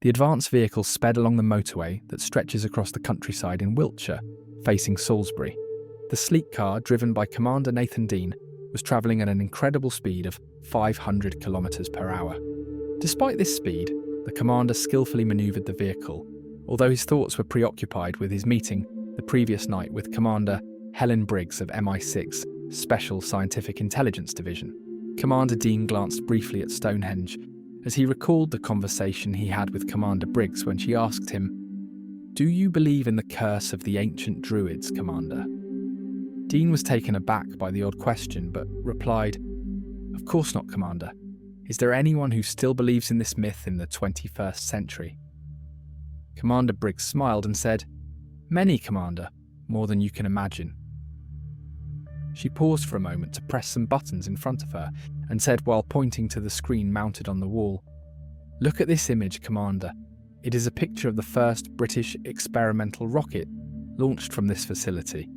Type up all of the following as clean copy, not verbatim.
The advanced vehicle sped along the motorway that stretches across the countryside in Wiltshire, facing Salisbury. The sleek car, driven by Commander Nathan Dean, was travelling at an incredible speed of 500 kilometres per hour. Despite this speed, the commander skillfully manoeuvred the vehicle, although his thoughts were preoccupied with his meeting the previous night with Commander Helen Briggs of MI6 Special Scientific Intelligence Division. Commander Dean glanced briefly at Stonehenge as he recalled the conversation he had with Commander Briggs when she asked him, "Do you believe in the curse of the ancient Druids, Commander?" Dean was taken aback by the odd question, but replied, "Of course not, Commander. Is there anyone who still believes in this myth in the 21st century?" Commander Briggs smiled and said, "Many, Commander, more than you can imagine." She paused for a moment to press some buttons in front of her and said while pointing to the screen mounted on the wall, "Look at this image, Commander. It is a picture of the first British experimental rocket launched from this facility.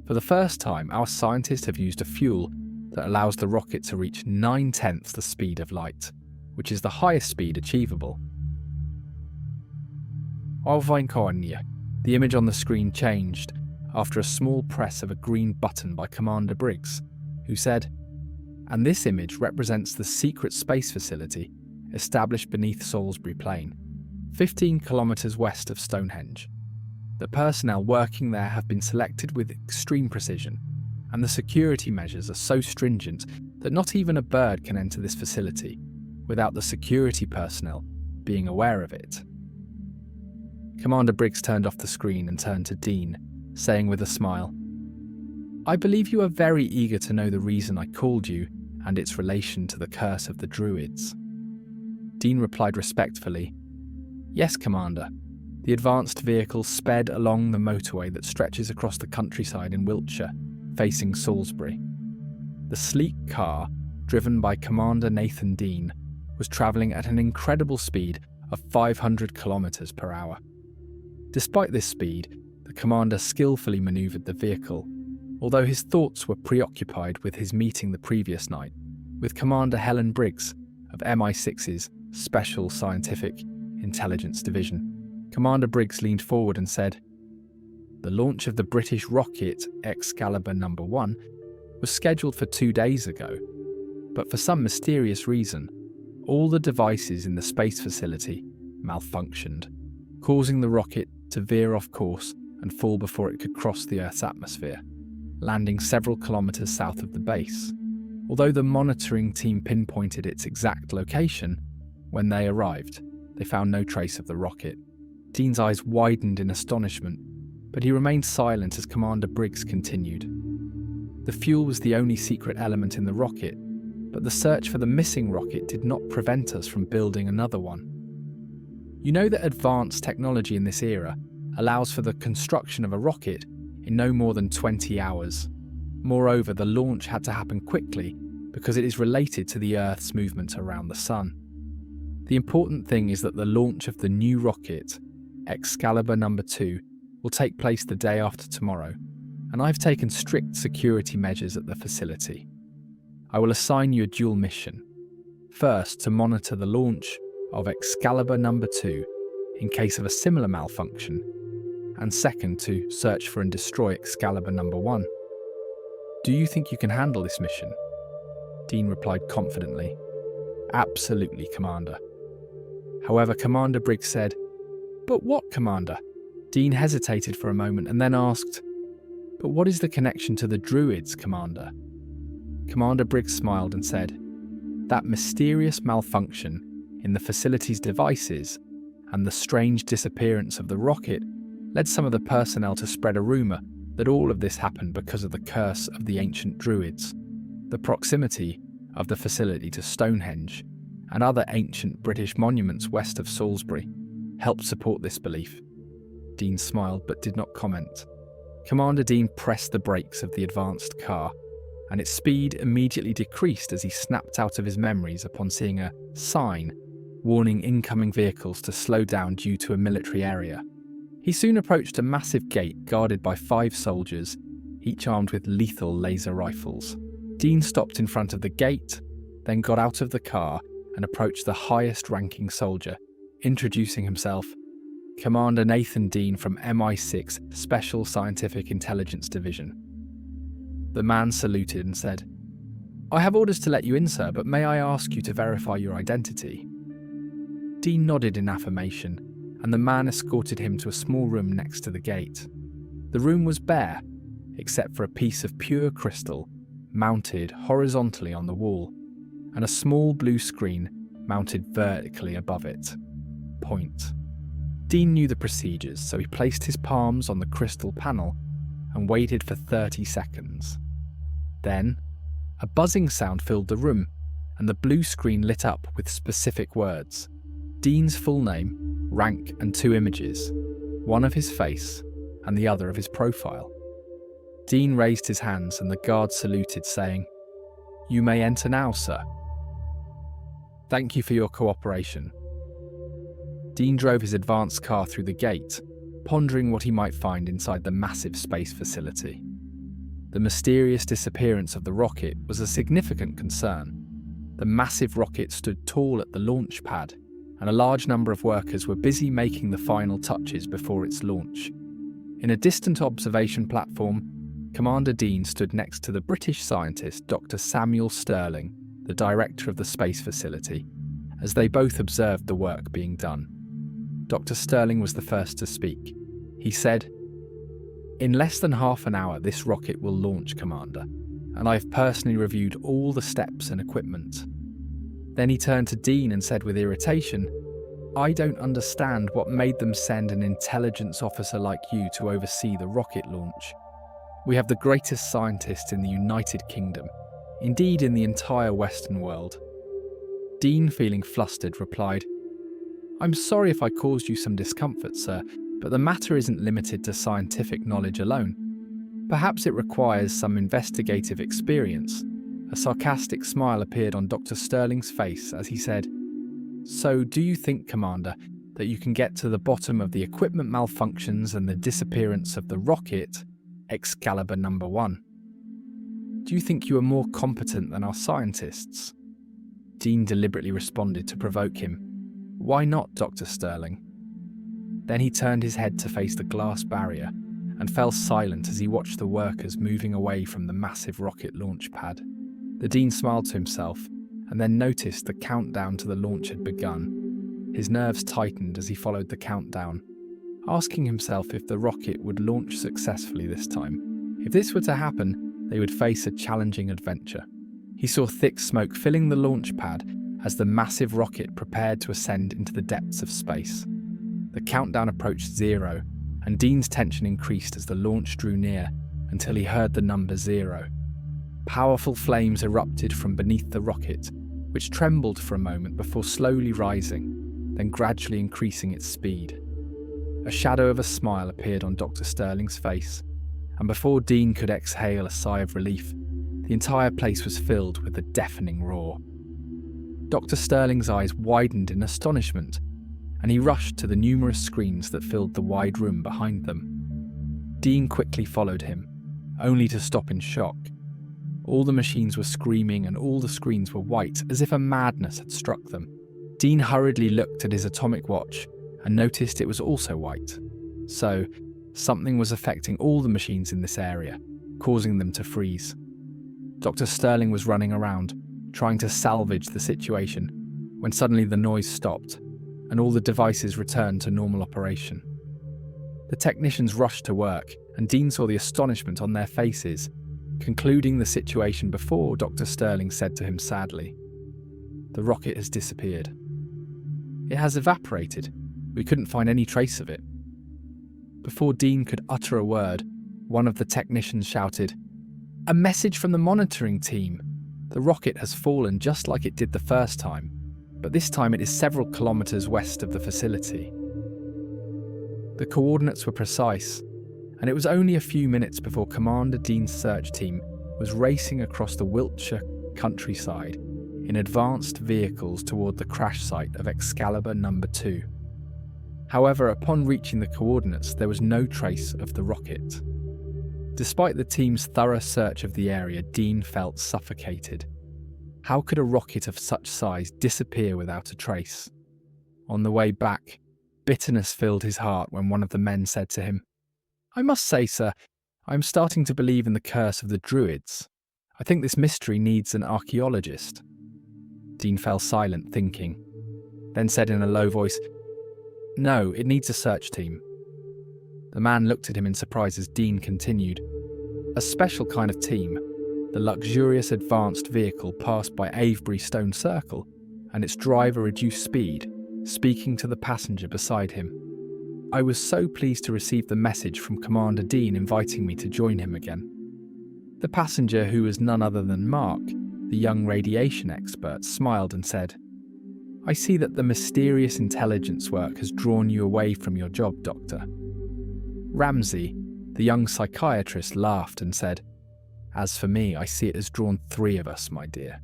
For the first time, our scientists have used a fuel that allows the rocket to reach 9/10 the speed of light, which is the highest speed achievable." The image on the screen changed after a small press of a green button by Commander Briggs, who said, "And this image represents the secret space facility established beneath Salisbury Plain, 15 kilometres west of Stonehenge. The personnel working there have been selected with extreme precision, and the security measures are so stringent that not even a bird can enter this facility without the security personnel being aware of it." Commander Briggs turned off the screen and turned to Dean, saying with a smile, "I believe you are very eager to know the reason I called you and its relation to the curse of the Druids." Dean replied respectfully, "Yes, Commander." The advanced vehicle sped along the motorway that stretches across the countryside in Wiltshire, facing Salisbury. The sleek car, driven by Commander Nathan Dean, was travelling at an incredible speed of 500 kilometres per hour. Despite this speed, the commander skillfully manoeuvred the vehicle, although his thoughts were preoccupied with his meeting the previous night with Commander Helen Briggs of MI6's Special Scientific Intelligence Division. Commander Briggs leaned forward and said, "The launch of the British rocket Excalibur No. 1 was scheduled for 2 days ago, but for some mysterious reason, all the devices in the space facility malfunctioned, causing the rocket to veer off course and fall before it could cross the Earth's atmosphere, landing several kilometres south of the base. Although the monitoring team pinpointed its exact location, when they arrived, they found no trace of the rocket." Dean's eyes widened in astonishment, but he remained silent as Commander Briggs continued. "The fuel was the only secret element in the rocket, but the search for the missing rocket did not prevent us from building another one. You know that advanced technology in this era allows for the construction of a rocket in no more than 20 hours. Moreover, the launch had to happen quickly because it is related to the Earth's movement around the Sun. The important thing is that the launch of the new rocket, Excalibur No. 2, will take place the day after tomorrow, and I've taken strict security measures at the facility. I will assign you a dual mission. First, to monitor the launch of Excalibur No. 2 in case of a similar malfunction, and second, to search for and destroy Excalibur No. 1. Do you think you can handle this mission?" Dean replied confidently, "Absolutely, Commander." However, Commander Briggs said, "But what, Commander?" Dean hesitated for a moment and then asked, "But what is the connection to the Druids, Commander?" Commander Briggs smiled and said, "That mysterious malfunction in the facility's devices and the strange disappearance of the rocket led some of the personnel to spread a rumour that all of this happened because of the curse of the ancient Druids. The proximity of the facility to Stonehenge and other ancient British monuments west of Salisbury helped support this belief." Dean smiled but did not comment. Commander Dean pressed the brakes of the advanced car, and its speed immediately decreased as he snapped out of his memories upon seeing a sign warning incoming vehicles to slow down due to a military area. He soon approached a massive gate guarded by 5 soldiers, each armed with lethal laser rifles. Dean stopped in front of the gate, then got out of the car and approached the highest-ranking soldier introducing himself, Commander Nathan Dean from MI6 Special Scientific Intelligence Division. The man saluted and said, "I have orders to let you in, sir, but may I ask you to verify your identity?" Dean nodded in affirmation, and the man escorted him to a small room next to the gate. The room was bare, except for a piece of pure crystal mounted horizontally on the wall, and a small blue screen mounted vertically above it. Point. Dean knew the procedures, so he placed his palms on the crystal panel and waited for 30 seconds. Then, a buzzing sound filled the room, and the blue screen lit up with specific words. Dean's full name, rank, and 2 images, one of his face and the other of his profile. Dean raised his hands and the guard saluted, saying, "You may enter now, sir. Thank you for your cooperation." Dean drove his advanced car through the gate, pondering what he might find inside the massive space facility. The mysterious disappearance of the rocket was a significant concern. The massive rocket stood tall at the launch pad, and a large number of workers were busy making the final touches before its launch. In a distant observation platform, Commander Dean stood next to the British scientist Dr. Samuel Sterling, the director of the space facility, as they both observed the work being done. Dr. Sterling was the first to speak. He said, "In less than half an hour this rocket will launch, Commander, and I've personally reviewed all the steps and equipment." Then he turned to Dean and said with irritation, "I don't understand what made them send an intelligence officer like you to oversee the rocket launch. We have the greatest scientists in the United Kingdom, indeed in the entire Western world." Dean, feeling flustered, replied, "I'm sorry if I caused you some discomfort, sir, but the matter isn't limited to scientific knowledge alone. Perhaps it requires some investigative experience." A sarcastic smile appeared on Dr. Sterling's face as he said, "So do you think, Commander, that you can get to the bottom of the equipment malfunctions and the disappearance of the rocket, Excalibur number 1? Do you think you are more competent than our scientists?" Dean deliberately responded to provoke him. "Why not, Dr. Sterling?" Then he turned his head to face the glass barrier and fell silent as he watched the workers moving away from the massive rocket launch pad. The Dean smiled to himself and then noticed the countdown to the launch had begun. His nerves tightened as he followed the countdown, asking himself if the rocket would launch successfully this time. If this were to happen, they would face a challenging adventure. He saw thick smoke filling the launch pad as the massive rocket prepared to ascend into the depths of space. The countdown approached 0, and Dean's tension increased as the launch drew near until he heard the number 0. Powerful flames erupted from beneath the rocket, which trembled for a moment before slowly rising, then gradually increasing its speed. A shadow of a smile appeared on Dr. Sterling's face, and before Dean could exhale a sigh of relief, the entire place was filled with a deafening roar. Dr. Sterling's eyes widened in astonishment, and he rushed to the numerous screens that filled the wide room behind them. Dean quickly followed him, only to stop in shock. All the machines were screaming and all the screens were white, as if a madness had struck them. Dean hurriedly looked at his atomic watch and noticed it was also white. So, something was affecting all the machines in this area, causing them to freeze. Dr. Sterling was running around, trying to salvage the situation, when suddenly the noise stopped, and all the devices returned to normal operation. The technicians rushed to work, and Dean saw the astonishment on their faces, concluding the situation before Dr. Sterling said to him sadly, "The rocket has disappeared. It has evaporated. We couldn't find any trace of it." Before Dean could utter a word, one of the technicians shouted, "A message from the monitoring team. The rocket has fallen just like it did the first time, but this time it is several kilometers west of the facility." The coordinates were precise, and it was only a few minutes before Commander Dean's search team was racing across the Wiltshire countryside in advanced vehicles toward the crash site of Excalibur number 2. However, upon reaching the coordinates, there was no trace of the rocket. Despite the team's thorough search of the area, Dean felt suffocated. How could a rocket of such size disappear without a trace? On the way back, bitterness filled his heart when one of the men said to him, "I must say, sir, I am starting to believe in the curse of the Druids. I think this mystery needs an archaeologist." Dean fell silent, thinking, then said in a low voice, "No, it needs a search team." The man looked at him in surprise as Dean continued, "A special kind of team. The luxurious advanced vehicle passed by Avebury Stone Circle, and its driver reduced speed, speaking to the passenger beside him. I was so pleased to receive the message from Commander Dean inviting me to join him again." The passenger, who was none other than Mark, the young radiation expert, smiled and said, "I see that the mysterious intelligence work has drawn you away from your job, Doctor." Ramsey, the young psychiatrist, laughed and said, "As for me, I see it has drawn 3 of us, my dear."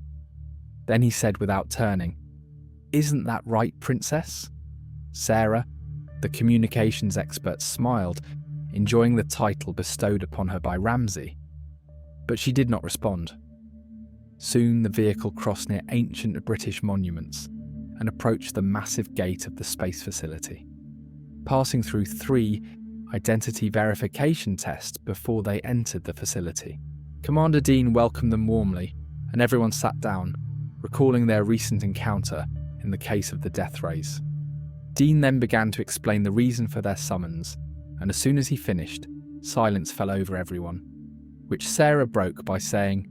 Then he said without turning, "Isn't that right, Princess?" Sarah, the communications expert, smiled, enjoying the title bestowed upon her by Ramsey. But she did not respond. Soon the vehicle crossed near ancient British monuments and approached the massive gate of the space facility, passing through 3 identity verification tests before they entered the facility. Commander Dean welcomed them warmly, and everyone sat down, recalling their recent encounter in the case of the death rays. Dean then began to explain the reason for their summons, and as soon as he finished, silence fell over everyone, which Sarah broke by saying,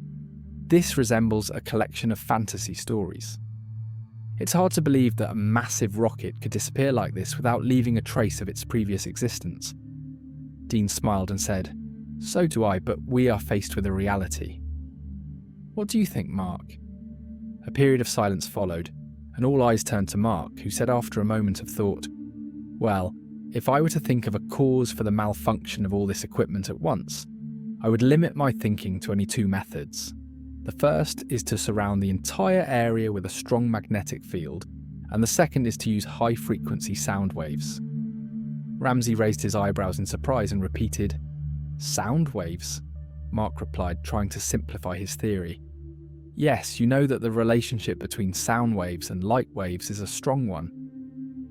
"This resembles a collection of fantasy stories. It's hard to believe that a massive rocket could disappear like this without leaving a trace of its previous existence." Dean smiled and said, "So do I, but we are faced with a reality." "What do you think, Mark?" A period of silence followed, and all eyes turned to Mark, who said after a moment of thought, "Well, if I were to think of a cause for the malfunction of all this equipment at once, I would limit my thinking to only 2 methods. The first is to surround the entire area with a strong magnetic field, and the second is to use high-frequency sound waves." Ramsey raised his eyebrows in surprise and repeated, "Sound waves?" Mark replied, trying to simplify his theory. "Yes, you know that the relationship between sound waves and light waves is a strong one.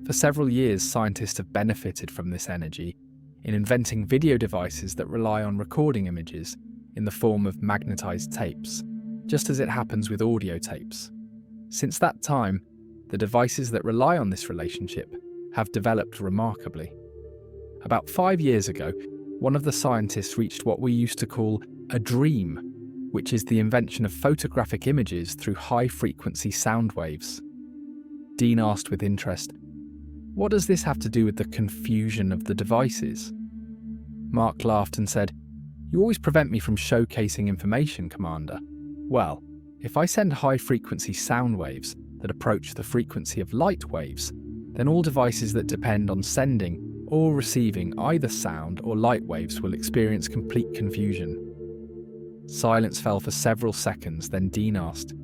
For several years, scientists have benefited from this energy in inventing video devices that rely on recording images in the form of magnetized tapes, just as it happens with audio tapes. Since that time, the devices that rely on this relationship have developed remarkably. About 5 years ago, one of the scientists reached what we used to call a dream, which is the invention of photographic images through high-frequency sound waves." Dean asked with interest, "What does this have to do with the confusion of the devices?" Mark laughed and said, "You always prevent me from showcasing information, Commander. Well, if I send high-frequency sound waves that approach the frequency of light waves, then all devices that depend on sending or receiving either sound or light waves will experience complete confusion." Silence fell for several seconds, then Dean asked,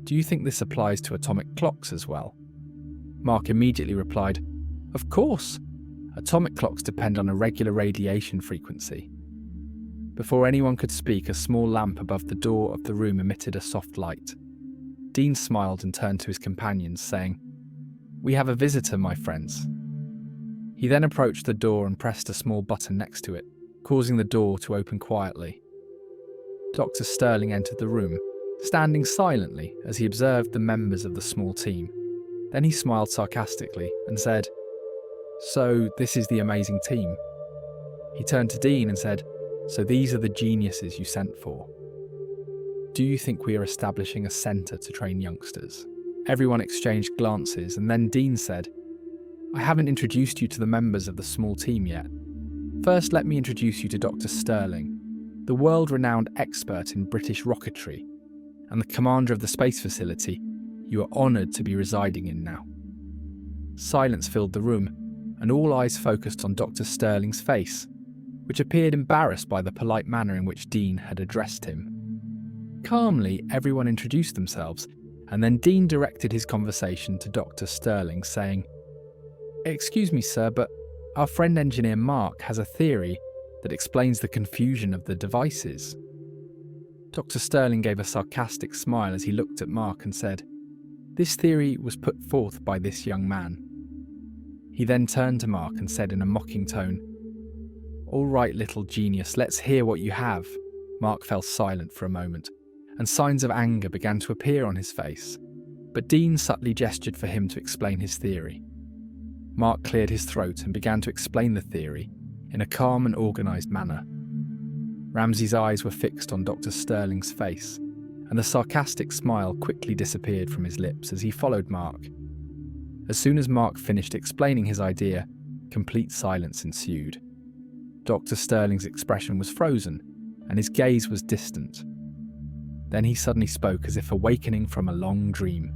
"Do you think this applies to atomic clocks as well?" Mark immediately replied, "Of course. Atomic clocks depend on a regular radiation frequency." Before anyone could speak, a small lamp above the door of the room emitted a soft light. Dean smiled and turned to his companions, saying, "We have a visitor, my friends." He then approached the door and pressed a small button next to it, causing the door to open quietly. Dr. Sterling entered the room, standing silently as he observed the members of the small team. Then he smiled sarcastically and said, "So this is the amazing team." He turned to Dean and said, "So these are the geniuses you sent for. Do you think we are establishing a centre to train youngsters?" Everyone exchanged glances, and then Dean said, "I haven't introduced you to the members of the small team yet. First, let me introduce you to Dr. Sterling, the world-renowned expert in British rocketry, and the commander of the space facility you are honoured to be residing in now." Silence filled the room, and all eyes focused on Dr. Sterling's face, which appeared embarrassed by the polite manner in which Dean had addressed him. Calmly, everyone introduced themselves, and then Dean directed his conversation to Dr. Sterling, saying, "Excuse me, sir, but our friend engineer Mark has a theory that explains the confusion of the devices." Dr. Sterling gave a sarcastic smile as he looked at Mark and said, "This theory was put forth by this young man. He then turned to Mark and said in a mocking tone, "All right, little genius, let's hear what you have." Mark fell silent for a moment, and signs of anger began to appear on his face, but Dean subtly gestured for him to explain his theory. Mark cleared his throat and began to explain the theory in a calm and organised manner. Ramsey's eyes were fixed on Dr. Sterling's face, and the sarcastic smile quickly disappeared from his lips as he followed Mark. As soon as Mark finished explaining his idea, complete silence ensued. Dr. Sterling's expression was frozen, and his gaze was distant. Then he suddenly spoke as if awakening from a long dream.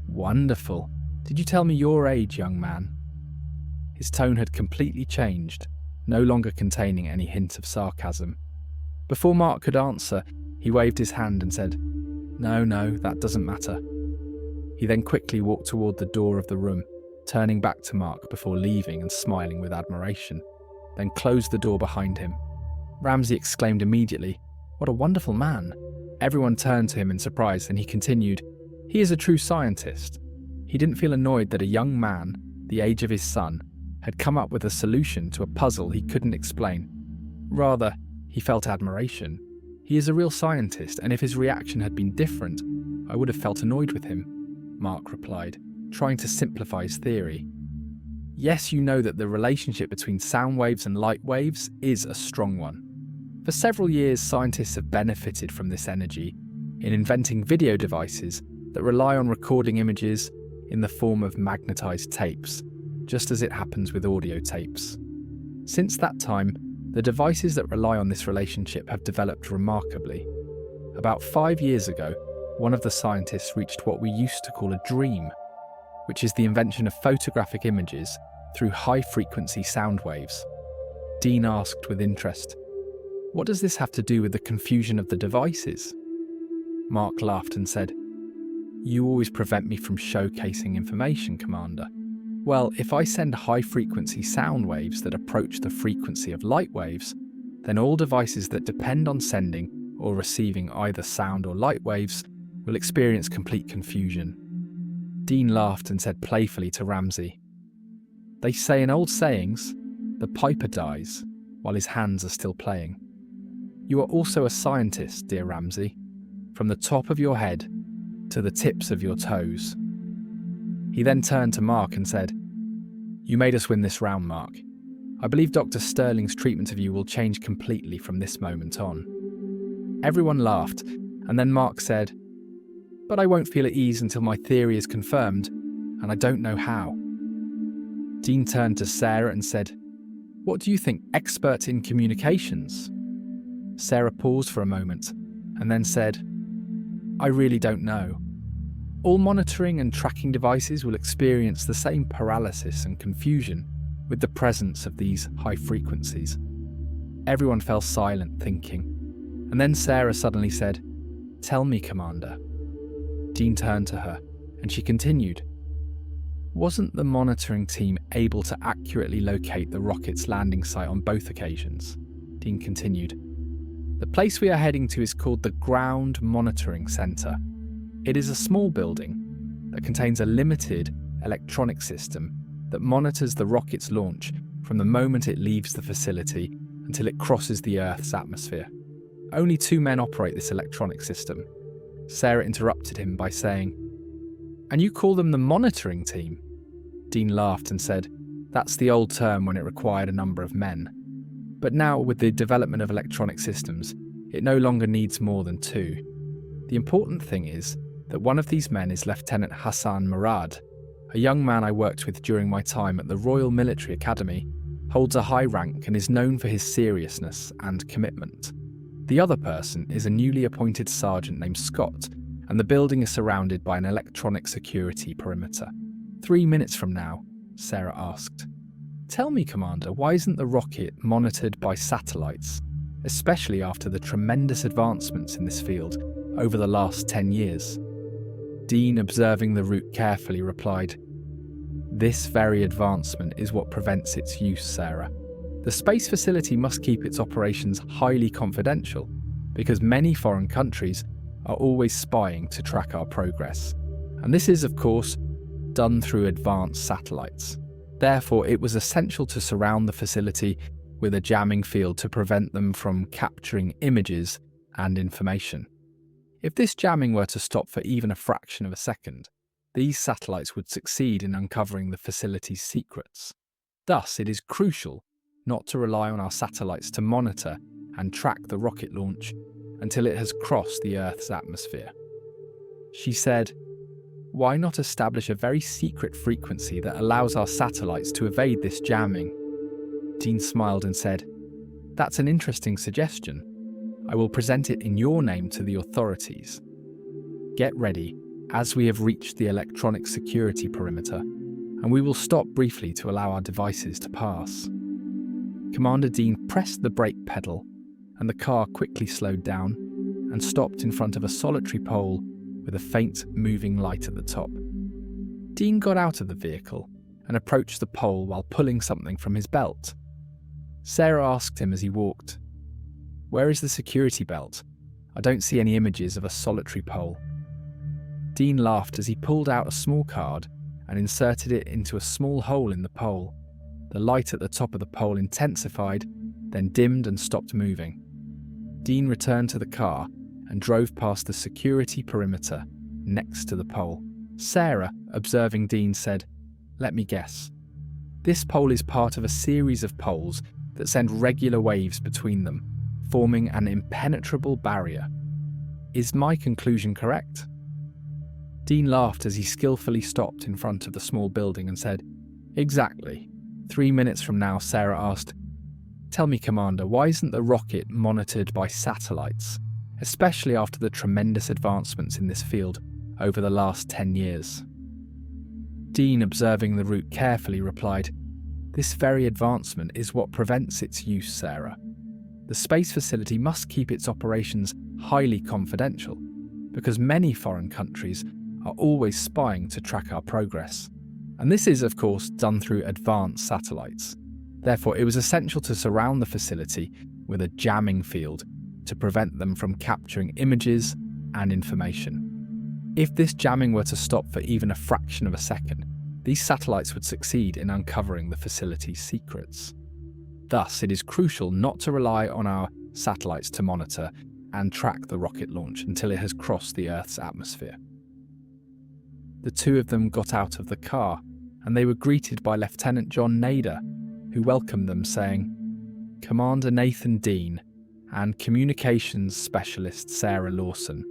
"Wonderful. Did you tell me your age, young man?" His tone had completely changed, no longer containing any hint of sarcasm. Before Mark could answer, he waved his hand and said, No, that doesn't matter." He then quickly walked toward the door of the room, turning back to Mark before leaving and smiling with admiration, then closed the door behind him. Ramsey exclaimed immediately, "What a wonderful man." Everyone turned to him in surprise, and he continued, "He is a true scientist." He didn't feel annoyed that a young man, the age of his son, had come up with a solution to a puzzle he couldn't explain. Rather, he felt admiration. He is a real scientist, and if his reaction had been different, I would have felt annoyed with him, Mark replied, trying to simplify his theory. Yes, you know that the relationship between sound waves and light waves is a strong one. For several years, scientists have benefited from this energy in inventing video devices that rely on recording images in the form of magnetized tapes, just as it happens with audio tapes. Since that time, the devices that rely on this relationship have developed remarkably. About 5 years ago, one of the scientists reached what we used to call a dream, which is the invention of photographic images through high-frequency sound waves. Dean asked with interest, "What does this have to do with the confusion of the devices?" Mark laughed and said, "You always prevent me from showcasing information, Commander. Well, if I send high-frequency sound waves that approach the frequency of light waves, then all devices that depend on sending or receiving either sound or light waves will experience complete confusion." Dean laughed and said playfully to Ramsey, "They say in old sayings, the piper dies while his hands are still playing. You are also a scientist, dear Ramsey, from the top of your head to the tips of your toes." He then turned to Mark and said, "You made us win this round, Mark. I believe Dr. Sterling's treatment of you will change completely from this moment on." Everyone laughed, and then Mark said, "But I won't feel at ease until my theory is confirmed, and I don't know how." Dean turned to Sarah and said, "What do you think, expert in communications?" Sarah paused for a moment, and then said, "I really don't know. All monitoring and tracking devices will experience the same paralysis and confusion with the presence of these high frequencies." Everyone fell silent, thinking, and then Sarah suddenly said, "Tell me, Commander." Dean turned to her, and she continued, "Wasn't the monitoring team able to accurately locate the rocket's landing site on both occasions?" Dean continued, "The place we are heading to is called the Ground Monitoring Center. It is a small building that contains a limited electronic system that monitors the rocket's launch from the moment it leaves the facility until it crosses the Earth's atmosphere. Only 2 men operate this electronic system." Sarah interrupted him by saying, "And you call them the monitoring team?" Dean laughed and said, "That's the old term when it required a number of men. But now, with the development of electronic systems, it no longer needs more than 2. The important thing is that one of these men is Lieutenant Hassan Murad, a young man I worked with during my time at the Royal Military Academy, holds a high rank and is known for his seriousness and commitment. The other person is a newly appointed sergeant named Scott, and the building is surrounded by an electronic security perimeter." 3 minutes from now, Sarah asked, "Tell me, Commander, why isn't the rocket monitored by satellites, especially after the tremendous advancements in this field over the last 10 years? Dean, observing the route carefully, replied, "This very advancement is what prevents its use, Sarah. The space facility must keep its operations highly confidential because many foreign countries are always spying to track our progress. And this is, of course, done through advanced satellites. Therefore, it was essential to surround the facility with a jamming field to prevent them from capturing images and information. If this jamming were to stop for even a fraction of a second, these satellites would succeed in uncovering the facility's secrets. Thus, it is crucial not to rely on our satellites to monitor and track the rocket launch until it has crossed the Earth's atmosphere. She said, "Why not establish a very secret frequency that allows our satellites to evade this jamming?" Dean smiled and said, "That's an interesting suggestion. I will present it in your name to the authorities. Get ready, as we have reached the electronic security perimeter, and we will stop briefly to allow our devices to pass." Commander Dean pressed the brake pedal, and the car quickly slowed down and stopped in front of a solitary pole with a faint moving light at the top. Dean got out of the vehicle and approached the pole while pulling something from his belt. Sarah asked him as he walked, "Where is the security belt? I don't see any images of a solitary pole." Dean laughed as he pulled out a small card and inserted it into a small hole in the pole. The light at the top of the pole intensified, then dimmed and stopped moving. Dean returned to the car and drove past the security perimeter next to the pole. Sarah, observing Dean, said, "Let me guess. This pole is part of a series of poles that send regular waves between them, forming an impenetrable barrier. Is my conclusion correct?" Dean laughed as he skillfully stopped in front of the small building and said, "Exactly." 3 minutes from now, Sarah asked, "Tell me, Commander, why isn't the rocket monitored by satellites, especially after the tremendous advancements in this field over the last 10 years? Dean, observing the route carefully, replied, "This very advancement is what prevents its use, Sarah. The space facility must keep its operations highly confidential, because many foreign countries are always spying to track our progress. And this is, of course, done through advanced satellites. Therefore, it was essential to surround the facility with a jamming field to prevent them from capturing images and information. If this jamming were to stop for even a fraction of a second, these satellites would succeed in uncovering the facility's secrets. Thus, it is crucial not to rely on our satellites to monitor and track the rocket launch until it has crossed the Earth's atmosphere." The two of them got out of the car, and they were greeted by Lieutenant John Nader, who welcomed them, saying, "Commander Nathan Dean and Communications Specialist Sarah Lawson,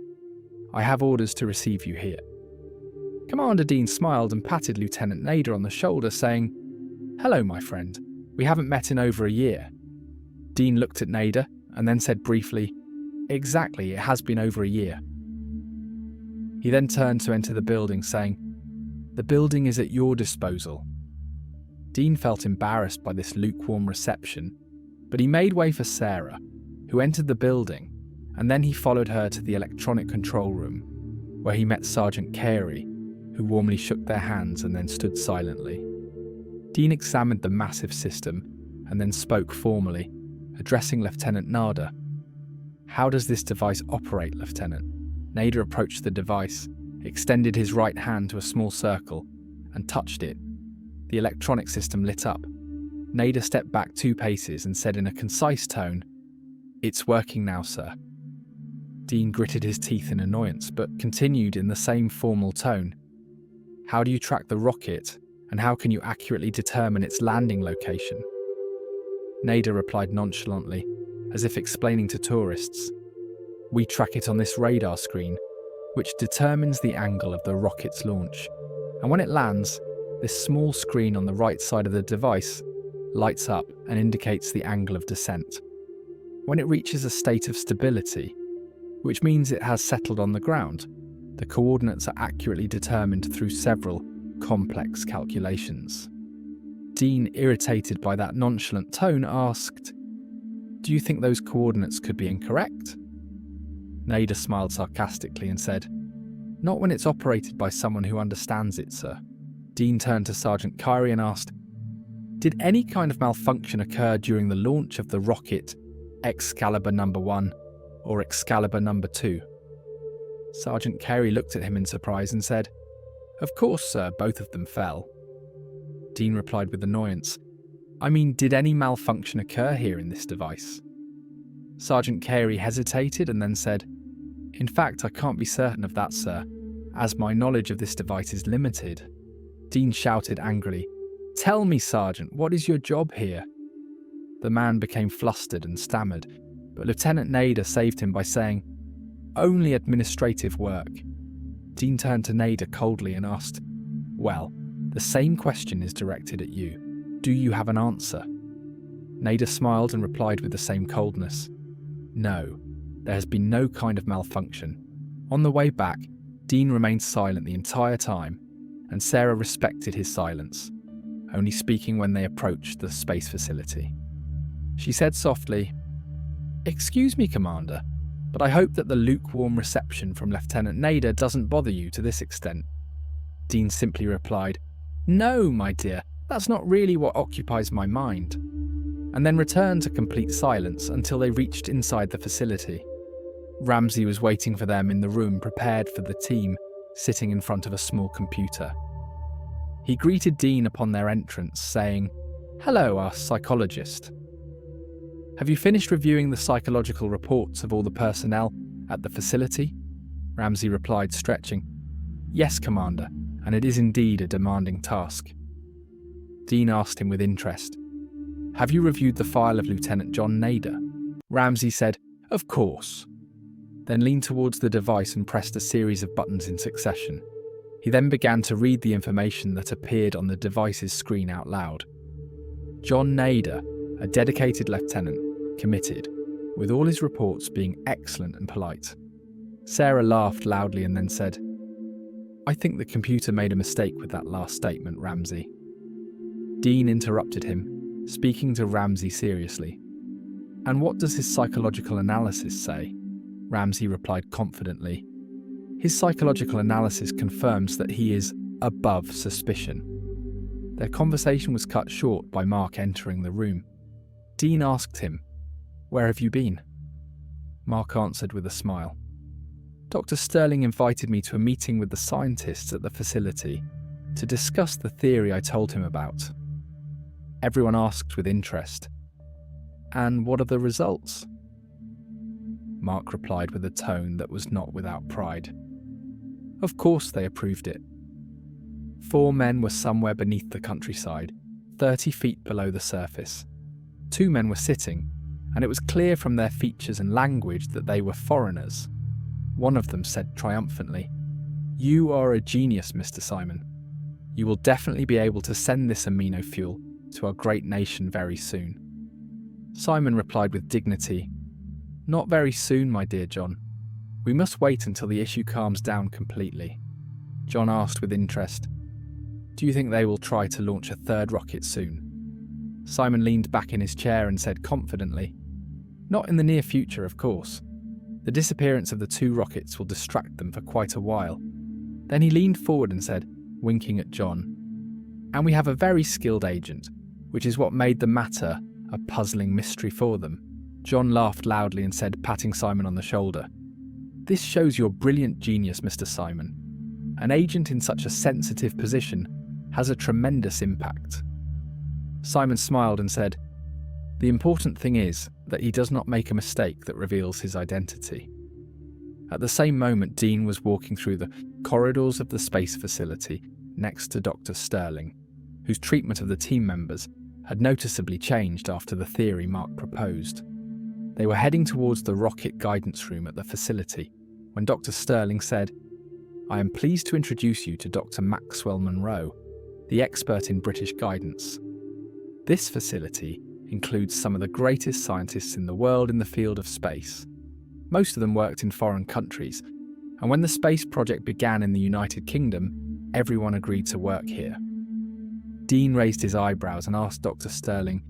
I have orders to receive you here." Commander Dean smiled and patted Lieutenant Nader on the shoulder, saying, "Hello, my friend. We haven't met in over a year." Dean looked at Nader and then said briefly, "Exactly, it has been over a year." He then turned to enter the building, saying, "The building is at your disposal." Dean felt embarrassed by this lukewarm reception, but he made way for Sarah, who entered the building, and then he followed her to the electronic control room, where he met Sergeant Carey, who warmly shook their hands and then stood silently. Dean examined the massive system and then spoke formally, addressing Lieutenant Nader. "How does this device operate, Lieutenant?" Nader approached the device, extended his right hand to a small circle, and touched it. The electronic system lit up. Nader stepped back 2 paces and said in a concise tone, "It's working now, sir." Dean gritted his teeth in annoyance, but continued in the same formal tone. "How do you track the rocket, and how can you accurately determine its landing location?" Nader replied nonchalantly, as if explaining to tourists, "We track it on this radar screen, which determines the angle of the rocket's launch. And when it lands, this small screen on the right side of the device lights up and indicates the angle of descent. When it reaches a state of stability, which means it has settled on the ground, the coordinates are accurately determined through several complex calculations." Dean, irritated by that nonchalant tone, asked, "Do you think those coordinates could be incorrect?" Nader smiled sarcastically and said, "Not when it's operated by someone who understands it, sir." Dean turned to Sergeant Carey and asked, "Did any kind of malfunction occur during the launch of the rocket Excalibur No. 1 or Excalibur No. 2? Sergeant Carey looked at him in surprise and said, "Of course, sir, both of them fell." Dean replied with annoyance. I mean, did any malfunction occur here in this device? Sergeant Carey hesitated and then said, In fact, I can't be certain of that, sir, as my knowledge of this device is limited. Dean shouted angrily, Tell me, Sergeant, what is your job here? The man became flustered and stammered, but Lieutenant Nader saved him by saying, Only administrative work. Dean turned to Nader coldly and asked, Well, the same question is directed at you. Do you have an answer? Nader smiled and replied with the same coldness. No, there has been no kind of malfunction. On the way back, Dean remained silent the entire time, and Sarah respected his silence, only speaking when they approached the space facility. She said softly, Excuse me, Commander, but I hope that the lukewarm reception from Lieutenant Nader doesn't bother you to this extent. Dean simply replied, No, my dear, that's not really what occupies my mind, and then returned to complete silence until they reached inside the facility. Ramsey was waiting for them in the room prepared for the team, sitting in front of a small computer. He greeted Dean upon their entrance, saying, Hello, our psychologist. Have you finished reviewing the psychological reports of all the personnel at the facility? Ramsey replied, stretching. Yes, Commander, and it is indeed a demanding task. Dean asked him with interest, Have you reviewed the file of Lieutenant John Nader? Ramsey said, Of course. Then leaned towards the device and pressed a series of buttons in succession. He then began to read the information that appeared on the device's screen out loud. John Nader, a dedicated lieutenant, committed, with all his reports being excellent and polite. Sarah laughed loudly and then said, I think the computer made a mistake with that last statement, Ramsey. Dean interrupted him, speaking to Ramsey seriously. And what does his psychological analysis say? Ramsey replied confidently. His psychological analysis confirms that he is above suspicion. Their conversation was cut short by Mark entering the room. Dean asked him, Where have you been? Mark answered with a smile. Dr. Sterling invited me to a meeting with the scientists at the facility to discuss the theory I told him about. Everyone asked with interest, And what are the results? Mark replied with a tone that was not without pride. Of course they approved it. 4 men were somewhere beneath the countryside, 30 feet below the surface. 2 men were sitting, and it was clear from their features and language that they were foreigners. One of them said triumphantly, You are a genius, Mr. Simon. You will definitely be able to send this amino fuel to our great nation very soon. Simon replied with dignity, Not very soon, my dear John. We must wait until the issue calms down completely. John asked with interest, Do you think they will try to launch a 3rd rocket soon? Simon leaned back in his chair and said confidently, Not in the near future, of course. The disappearance of the 2 rockets will distract them for quite a while. Then he leaned forward and said, winking at John, And we have a very skilled agent, which is what made the matter a puzzling mystery for them. John laughed loudly and said, patting Simon on the shoulder, This shows your brilliant genius, Mr. Simon. An agent in such a sensitive position has a tremendous impact. Simon smiled and said, The important thing is that he does not make a mistake that reveals his identity. At the same moment, Dean was walking through the corridors of the space facility next to Dr. Sterling, whose treatment of the team members had noticeably changed after the theory Mark proposed. They were heading towards the rocket guidance room at the facility when Dr. Sterling said, I am pleased to introduce you to Dr. Maxwell Monroe, the expert in British guidance. This facility includes some of the greatest scientists in the world in the field of space. Most of them worked in foreign countries, and when the space project began in the United Kingdom, everyone agreed to work here. Dean raised his eyebrows and asked Dr. Sterling,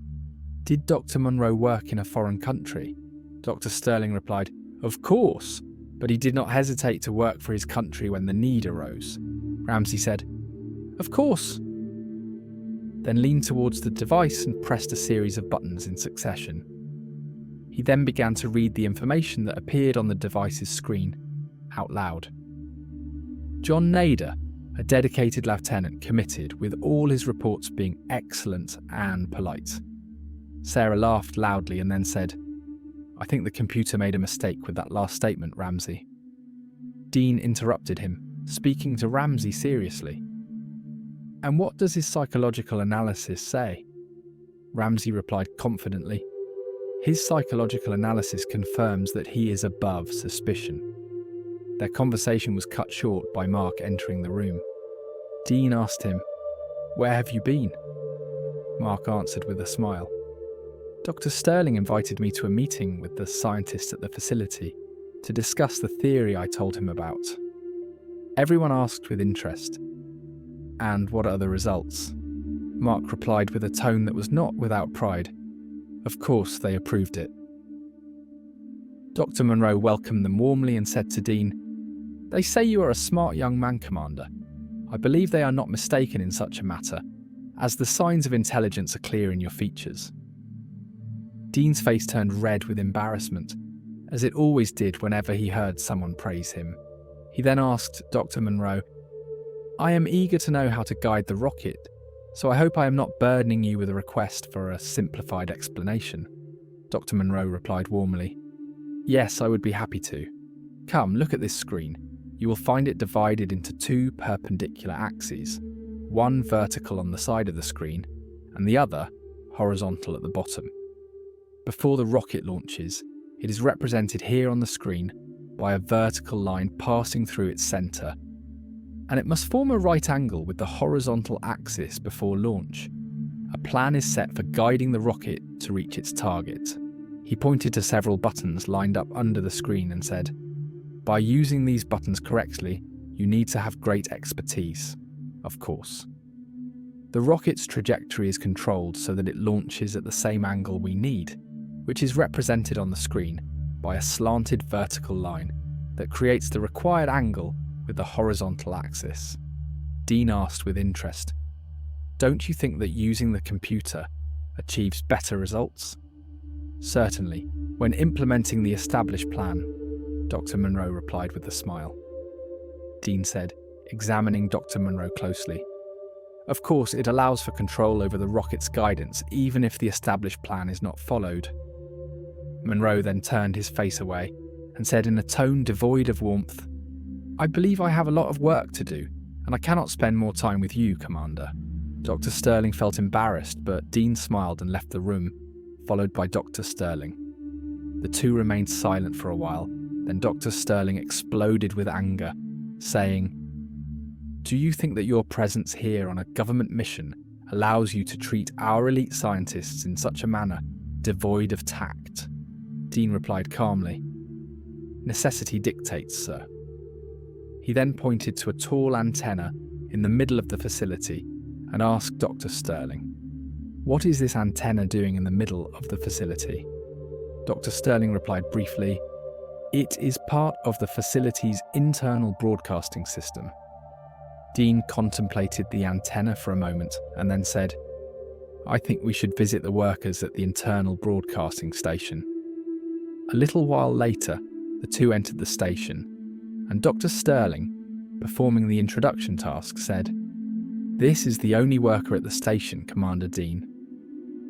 Did Dr. Monroe work in a foreign country? Dr. Sterling replied, Of course, but he did not hesitate to work for his country when the need arose. Ramsey said, Of course. Then leaned towards the device and pressed a series of buttons in succession. He then began to read the information that appeared on the device's screen, out loud. John Nader, a dedicated lieutenant committed, with all his reports being excellent and polite. Sarah laughed loudly and then said, "I think the computer made a mistake with that last statement, Ramsey." Dean interrupted him, speaking to Ramsey seriously. "And what does his psychological analysis say?" Ramsey replied confidently, "His psychological analysis confirms that he is above suspicion." Their conversation was cut short by Mark entering the room. Dean asked him, "Where have you been?" Mark answered with a smile. "Dr. Sterling invited me to a meeting with the scientists at the facility to discuss the theory I told him about." Everyone asked with interest, "And what are the results?" Mark replied with a tone that was not without pride. Of course they approved it. Dr. Monroe welcomed them warmly and said to Dean, "They say you are a smart young man, Commander. I believe they are not mistaken in such a matter, as the signs of intelligence are clear in your features." Dean's face turned red with embarrassment, as it always did whenever he heard someone praise him. He then asked Dr. Monroe, "I am eager to know how to guide the rocket, so I hope I am not burdening you with a request for a simplified explanation." Dr. Monroe replied warmly, "Yes, I would be happy to. Come, look at this screen. You will find it divided into two perpendicular axes, one vertical on the side of the screen and the other horizontal at the bottom. Before the rocket launches, it is represented here on the screen by a vertical line passing through its centre, and it must form a right angle with the horizontal axis before launch. A plan is set for guiding the rocket to reach its target." He pointed to several buttons lined up under the screen and said, "By using these buttons correctly, you need to have great expertise, of course. The rocket's trajectory is controlled so that it launches at the same angle we need, which is represented on the screen by a slanted vertical line that creates the required angle with the horizontal axis." Dean asked with interest, "Don't you think that using the computer achieves better results?" "Certainly, when implementing the established plan," Dr. Monroe replied with a smile. Dean said, examining Dr. Monroe closely, "Of course, it allows for control over the rocket's guidance, even if the established plan is not followed." Monroe then turned his face away and said in a tone devoid of warmth, "I believe I have a lot of work to do, and I cannot spend more time with you, Commander." Dr. Sterling felt embarrassed, but Dean smiled and left the room, followed by Dr. Sterling. The two remained silent for a while, then Dr. Sterling exploded with anger, saying, "Do you think that your presence here on a government mission allows you to treat our elite scientists in such a manner, devoid of tact?" Dean replied calmly, "Necessity dictates, sir." He then pointed to a tall antenna in the middle of the facility and asked Dr. Sterling, "What is this antenna doing in the middle of the facility?" Dr. Sterling replied briefly, "It is part of the facility's internal broadcasting system." Dean contemplated the antenna for a moment and then said, "I think we should visit the workers at the internal broadcasting station." A little while later, the two entered the station, and Dr. Sterling, performing the introduction task, said, "This is the only worker at the station, Commander Dean.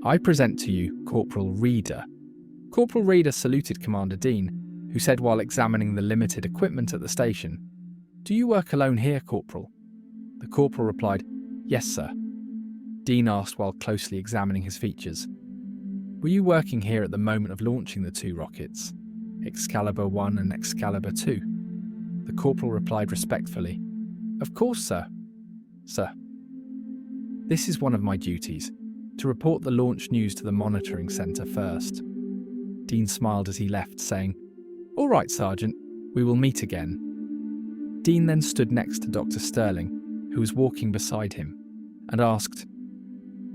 I present to you Corporal Reeder." Corporal Reeder saluted Commander Dean, who said while examining the limited equipment at the station, "Do you work alone here, Corporal?" The corporal replied, "Yes, sir." Dean asked while closely examining his features, "Were you working here at the moment of launching the two rockets, Excalibur 1 and Excalibur 2? The corporal replied respectfully, "Of course, sir." "Sir, this is one of my duties, to report the launch news to the monitoring centre first." Dean smiled as he left, saying, "All right, Sergeant, we will meet again." Dean then stood next to Dr. Sterling, who was walking beside him, and asked,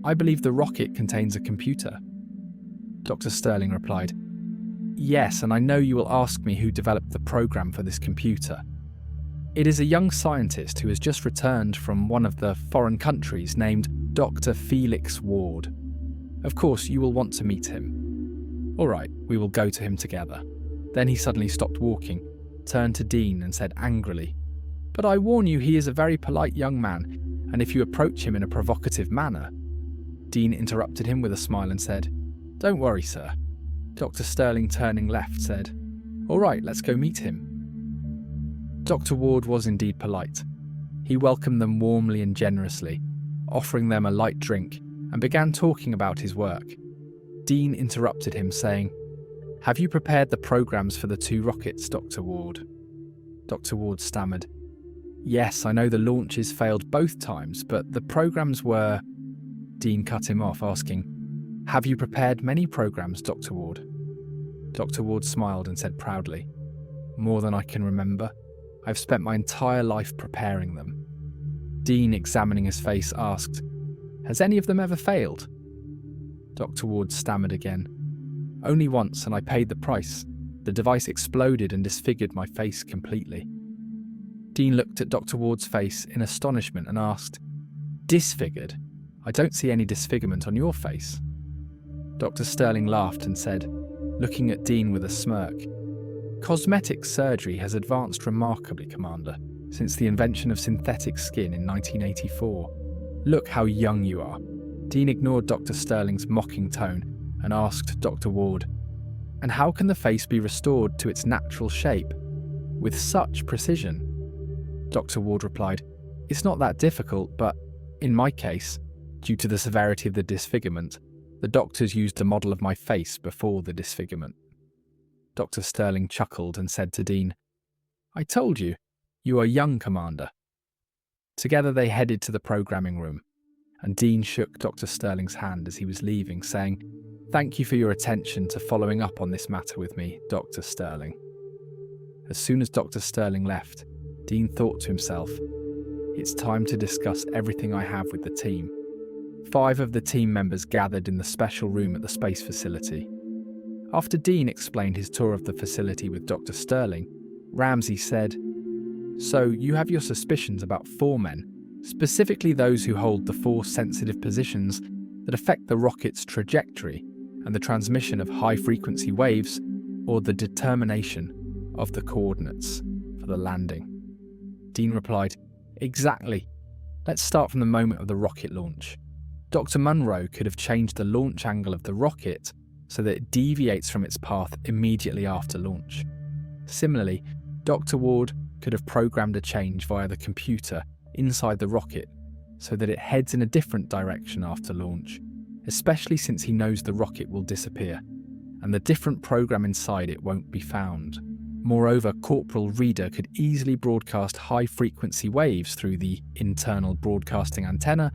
"I believe the rocket contains a computer." Dr. Sterling replied, "Yes, and I know you will ask me who developed the program for this computer. It is a young scientist who has just returned from one of the foreign countries named Dr. Felix Ward. Of course, you will want to meet him. All right, we will go to him together." Then he suddenly stopped walking, turned to Dean and said angrily, But I warn you, he is a very polite young man, and if you approach him in a provocative manner..." Dean interrupted him with a smile and said, "Don't worry, sir." Dr. Sterling, turning left, said, "All right, let's go meet him." Dr. Ward was indeed polite. He welcomed them warmly and generously, offering them a light drink, and began talking about his work. Dean interrupted him, saying, "Have you prepared the programs for the 2 rockets, Dr. Ward?" Dr. Ward stammered, "Yes, I know the launches failed both times, but the programs were..." Dean cut him off, asking, "Have you prepared many programs, Dr. Ward?" Dr. Ward smiled and said proudly, "More than I can remember. I've spent my entire life preparing them." Dean, examining his face, asked, "Has any of them ever failed?" Dr. Ward stammered again, "Only once, and I paid the price. The device exploded and disfigured my face completely." Dean looked at Dr. Ward's face in astonishment and asked, "Disfigured? I don't see any disfigurement on your face." Dr. Sterling laughed and said, looking at Dean with a smirk, "Cosmetic surgery has advanced remarkably, Commander, since the invention of synthetic skin in 1984. Look how young you are." Dean ignored Dr. Sterling's mocking tone and asked Dr. Ward, "And how can the face be restored to its natural shape with such precision?" Dr. Ward replied, "It's not that difficult, but in my case, due to the severity of the disfigurement, the doctors used a model of my face before the disfigurement." Dr. Sterling chuckled and said to Dean, "I told you, you are young, Commander." Together they headed to the programming room, and Dean shook Dr. Sterling's hand as he was leaving, saying, "Thank you for your attention to following up on this matter with me, Dr. Sterling." As soon as Dr. Sterling left, Dean thought to himself, "It's time to discuss everything I have with the team." 5 of the team members gathered in the special room at the space facility. After Dean explained his tour of the facility with Dr. Sterling, Ramsey said, "So you have your suspicions about 4 men, specifically those who hold the 4 sensitive positions that affect the rocket's trajectory and the transmission of high-frequency waves, or the determination of the coordinates for the landing." Dean replied, "Exactly. Let's start from the moment of the rocket launch. Dr. Munro could have changed the launch angle of the rocket so that it deviates from its path immediately after launch. Similarly, Dr. Ward could have programmed a change via the computer inside the rocket so that it heads in a different direction after launch, especially since he knows the rocket will disappear, and the different program inside it won't be found. Moreover, Corporal Reader could easily broadcast high-frequency waves through the internal broadcasting antenna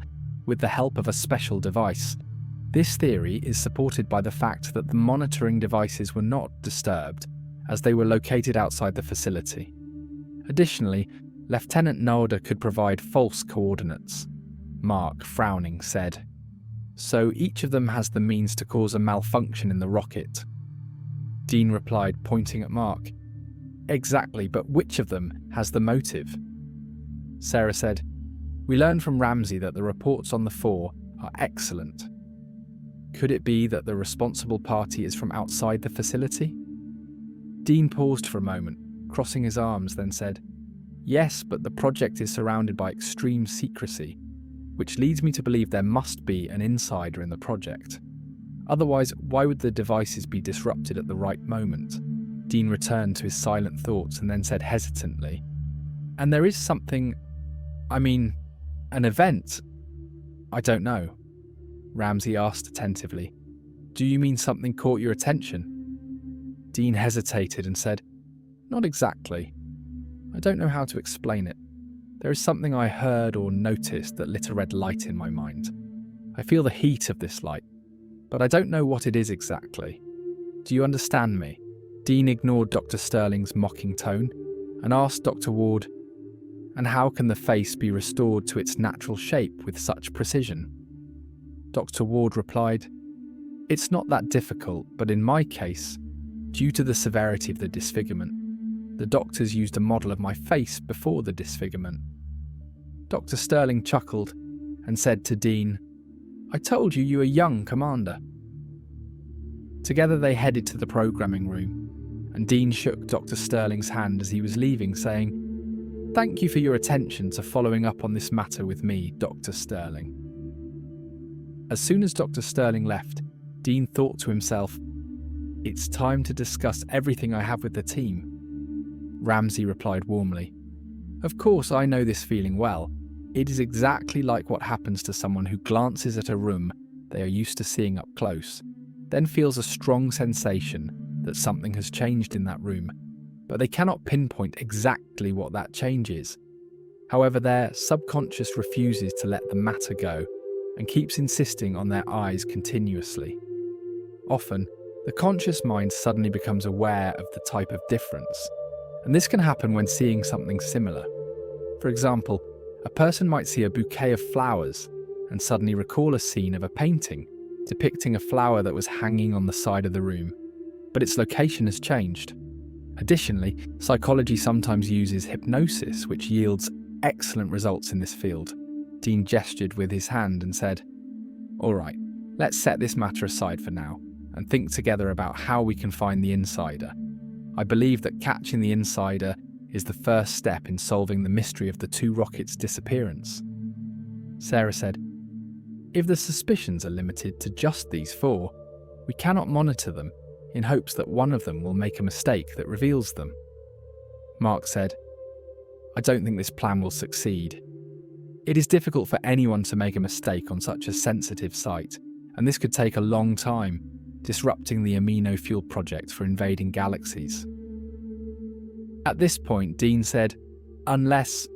with the help of a special device. This theory is supported by the fact that the monitoring devices were not disturbed, as they were located outside the facility. Additionally, Lieutenant Nalder could provide false coordinates. Mark, frowning, said, "So each of them has the means to cause a malfunction in the rocket." Dean replied, pointing at Mark, "Exactly, but which of them has the motive?" Sarah said, "We learned from Ramsey that the reports on the 4 are excellent. Could it be that the responsible party is from outside the facility?" Dean paused for a moment, crossing his arms, then said, "Yes, but the project is surrounded by extreme secrecy, which leads me to believe there must be an insider in the project. Otherwise, why would the devices be disrupted at the right moment?" Dean returned to his silent thoughts and then said hesitantly, "And there is something, an event. I don't know." Ramsey asked attentively, "Do you mean something caught your attention?" Dean hesitated and said, "Not exactly. I don't know how to explain it. There is something I heard or noticed that lit a red light in my mind. I feel the heat of this light, but I don't know what it is exactly. Do you understand me?" Dean ignored Dr. Sterling's mocking tone and asked Dr. Ward, "And how can the face be restored to its natural shape with such precision?" Dr. Ward replied, "It's not that difficult, but in my case, due to the severity of the disfigurement, the doctors used a model of my face before the disfigurement." Dr. Sterling chuckled and said to Dean, "I told you were young, Commander." Together they headed to the programming room, and Dean shook Dr. Sterling's hand as he was leaving, saying, Thank you for your attention to following up on this matter with me, Dr. Sterling. As soon as Dr. Sterling left, Dean thought to himself, "It's time to discuss everything I have with the team." Ramsey replied warmly, "Of course, I know this feeling well. It is exactly like what happens to someone who glances at a room they are used to seeing up close, then feels a strong sensation that something has changed in that room, but they cannot pinpoint exactly what that change is. However, their subconscious refuses to let the matter go and keeps insisting on their eyes continuously. Often, the conscious mind suddenly becomes aware of the type of difference, and this can happen when seeing something similar. For example, a person might see a bouquet of flowers and suddenly recall a scene of a painting depicting a flower that was hanging on the side of the room, but its location has changed. Additionally, psychology sometimes uses hypnosis, which yields excellent results in this field." Dean gestured with his hand and said, "All right, let's set this matter aside for now and think together about how we can find the insider. I believe that catching the insider is the first step in solving the mystery of the 2 rockets' disappearance." Sarah said, "If the suspicions are limited to just these 4, we cannot monitor them in hopes that one of them will make a mistake that reveals them." Mark said, "I don't think this plan will succeed. It is difficult for anyone to make a mistake on such a sensitive site, and this could take a long time, disrupting the amino fuel project for invading galaxies." At this point, Dean said, "Unless..."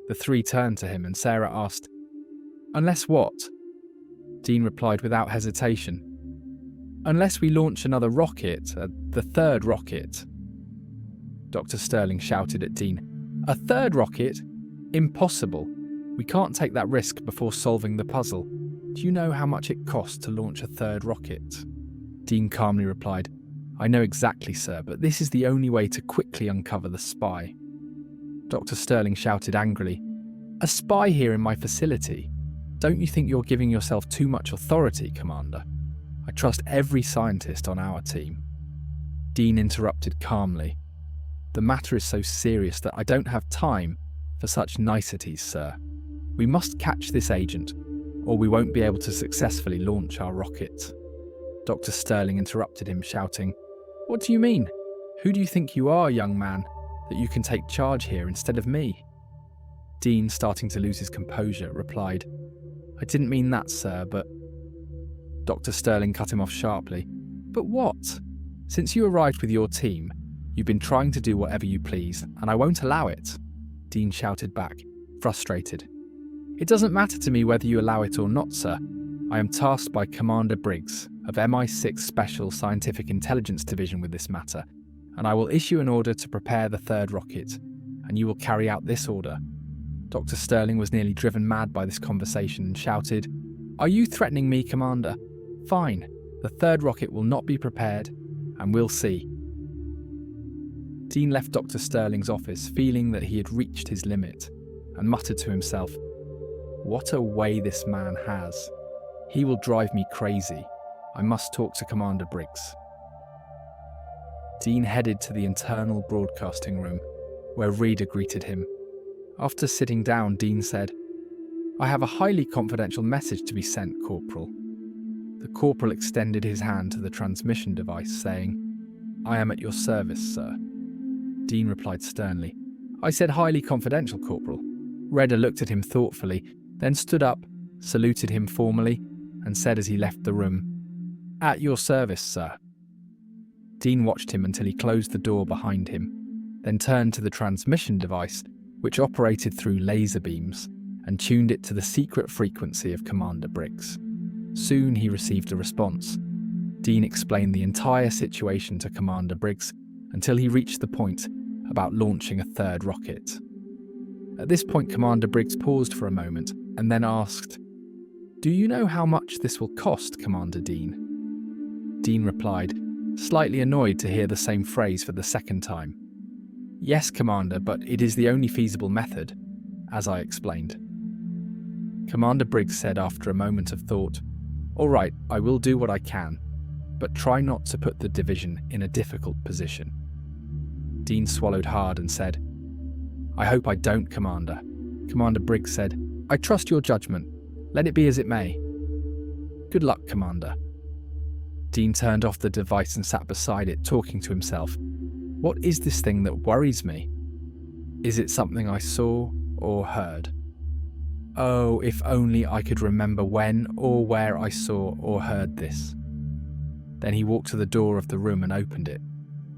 The 3 turned to him and Sarah asked, "Unless what?" Dean replied without hesitation, "Unless we launch another rocket, the 3rd rocket." Dr. Sterling shouted at Dean, "A 3rd rocket? Impossible. We can't take that risk before solving the puzzle. Do you know how much it costs to launch a 3rd rocket?" Dean calmly replied, "I know exactly, sir, but this is the only way to quickly uncover the spy." Dr. Sterling shouted angrily, "A spy here in my facility? Don't you think you're giving yourself too much authority, Commander? I trust every scientist on our team." Dean interrupted calmly, "The matter is so serious that I don't have time for such niceties, sir. We must catch this agent, or we won't be able to successfully launch our rocket." Dr. Sterling interrupted him, shouting, "What do you mean? Who do you think you are, young man, that you can take charge here instead of me?" Dean, starting to lose his composure, replied, "I didn't mean that, sir, but..." Dr. Sterling cut him off sharply. "But what? Since you arrived with your team, you've been trying to do whatever you please, and I won't allow it," Dean shouted back, frustrated. "It doesn't matter to me whether you allow it or not, sir. I am tasked by Commander Briggs of MI6 Special Scientific Intelligence Division with this matter, and I will issue an order to prepare the 3rd rocket, and you will carry out this order." Dr. Sterling was nearly driven mad by this conversation and shouted, "Are you threatening me, Commander? Fine, the 3rd rocket will not be prepared, and we'll see." Dean left Dr. Sterling's office feeling that he had reached his limit, and muttered to himself, "What a way this man has. He will drive me crazy. I must talk to Commander Briggs." Dean headed to the internal broadcasting room, where Reader greeted him. After sitting down, Dean said, "I have a highly confidential message to be sent, Corporal." The Corporal extended his hand to the transmission device, saying, "I am at your service, sir." Dean replied sternly, "I said highly confidential, Corporal." Redder looked at him thoughtfully, then stood up, saluted him formally, and said as he left the room, "At your service, sir." Dean watched him until he closed the door behind him, then turned to the transmission device, which operated through laser beams, and tuned it to the secret frequency of Commander Briggs. Soon he received a response. Dean explained the entire situation to Commander Briggs until he reached the point about launching a 3rd rocket. At this point, Commander Briggs paused for a moment and then asked, "Do you know how much this will cost, Commander Dean?" Dean replied, slightly annoyed to hear the same phrase for the 2nd time. "Yes, Commander, but it is the only feasible method, as I explained." Commander Briggs said after a moment of thought, "All right, I will do what I can, but try not to put the division in a difficult position." Dean swallowed hard and said, I hope I don't, Commander. Commander Briggs said, I trust your judgment. Let it be as it may. Good luck, Commander. Dean turned off the device and sat beside it, talking to himself. What is this thing that worries me? Is it something I saw or heard? Oh, if only I could remember when or where I saw or heard this. Then he walked to the door of the room and opened it,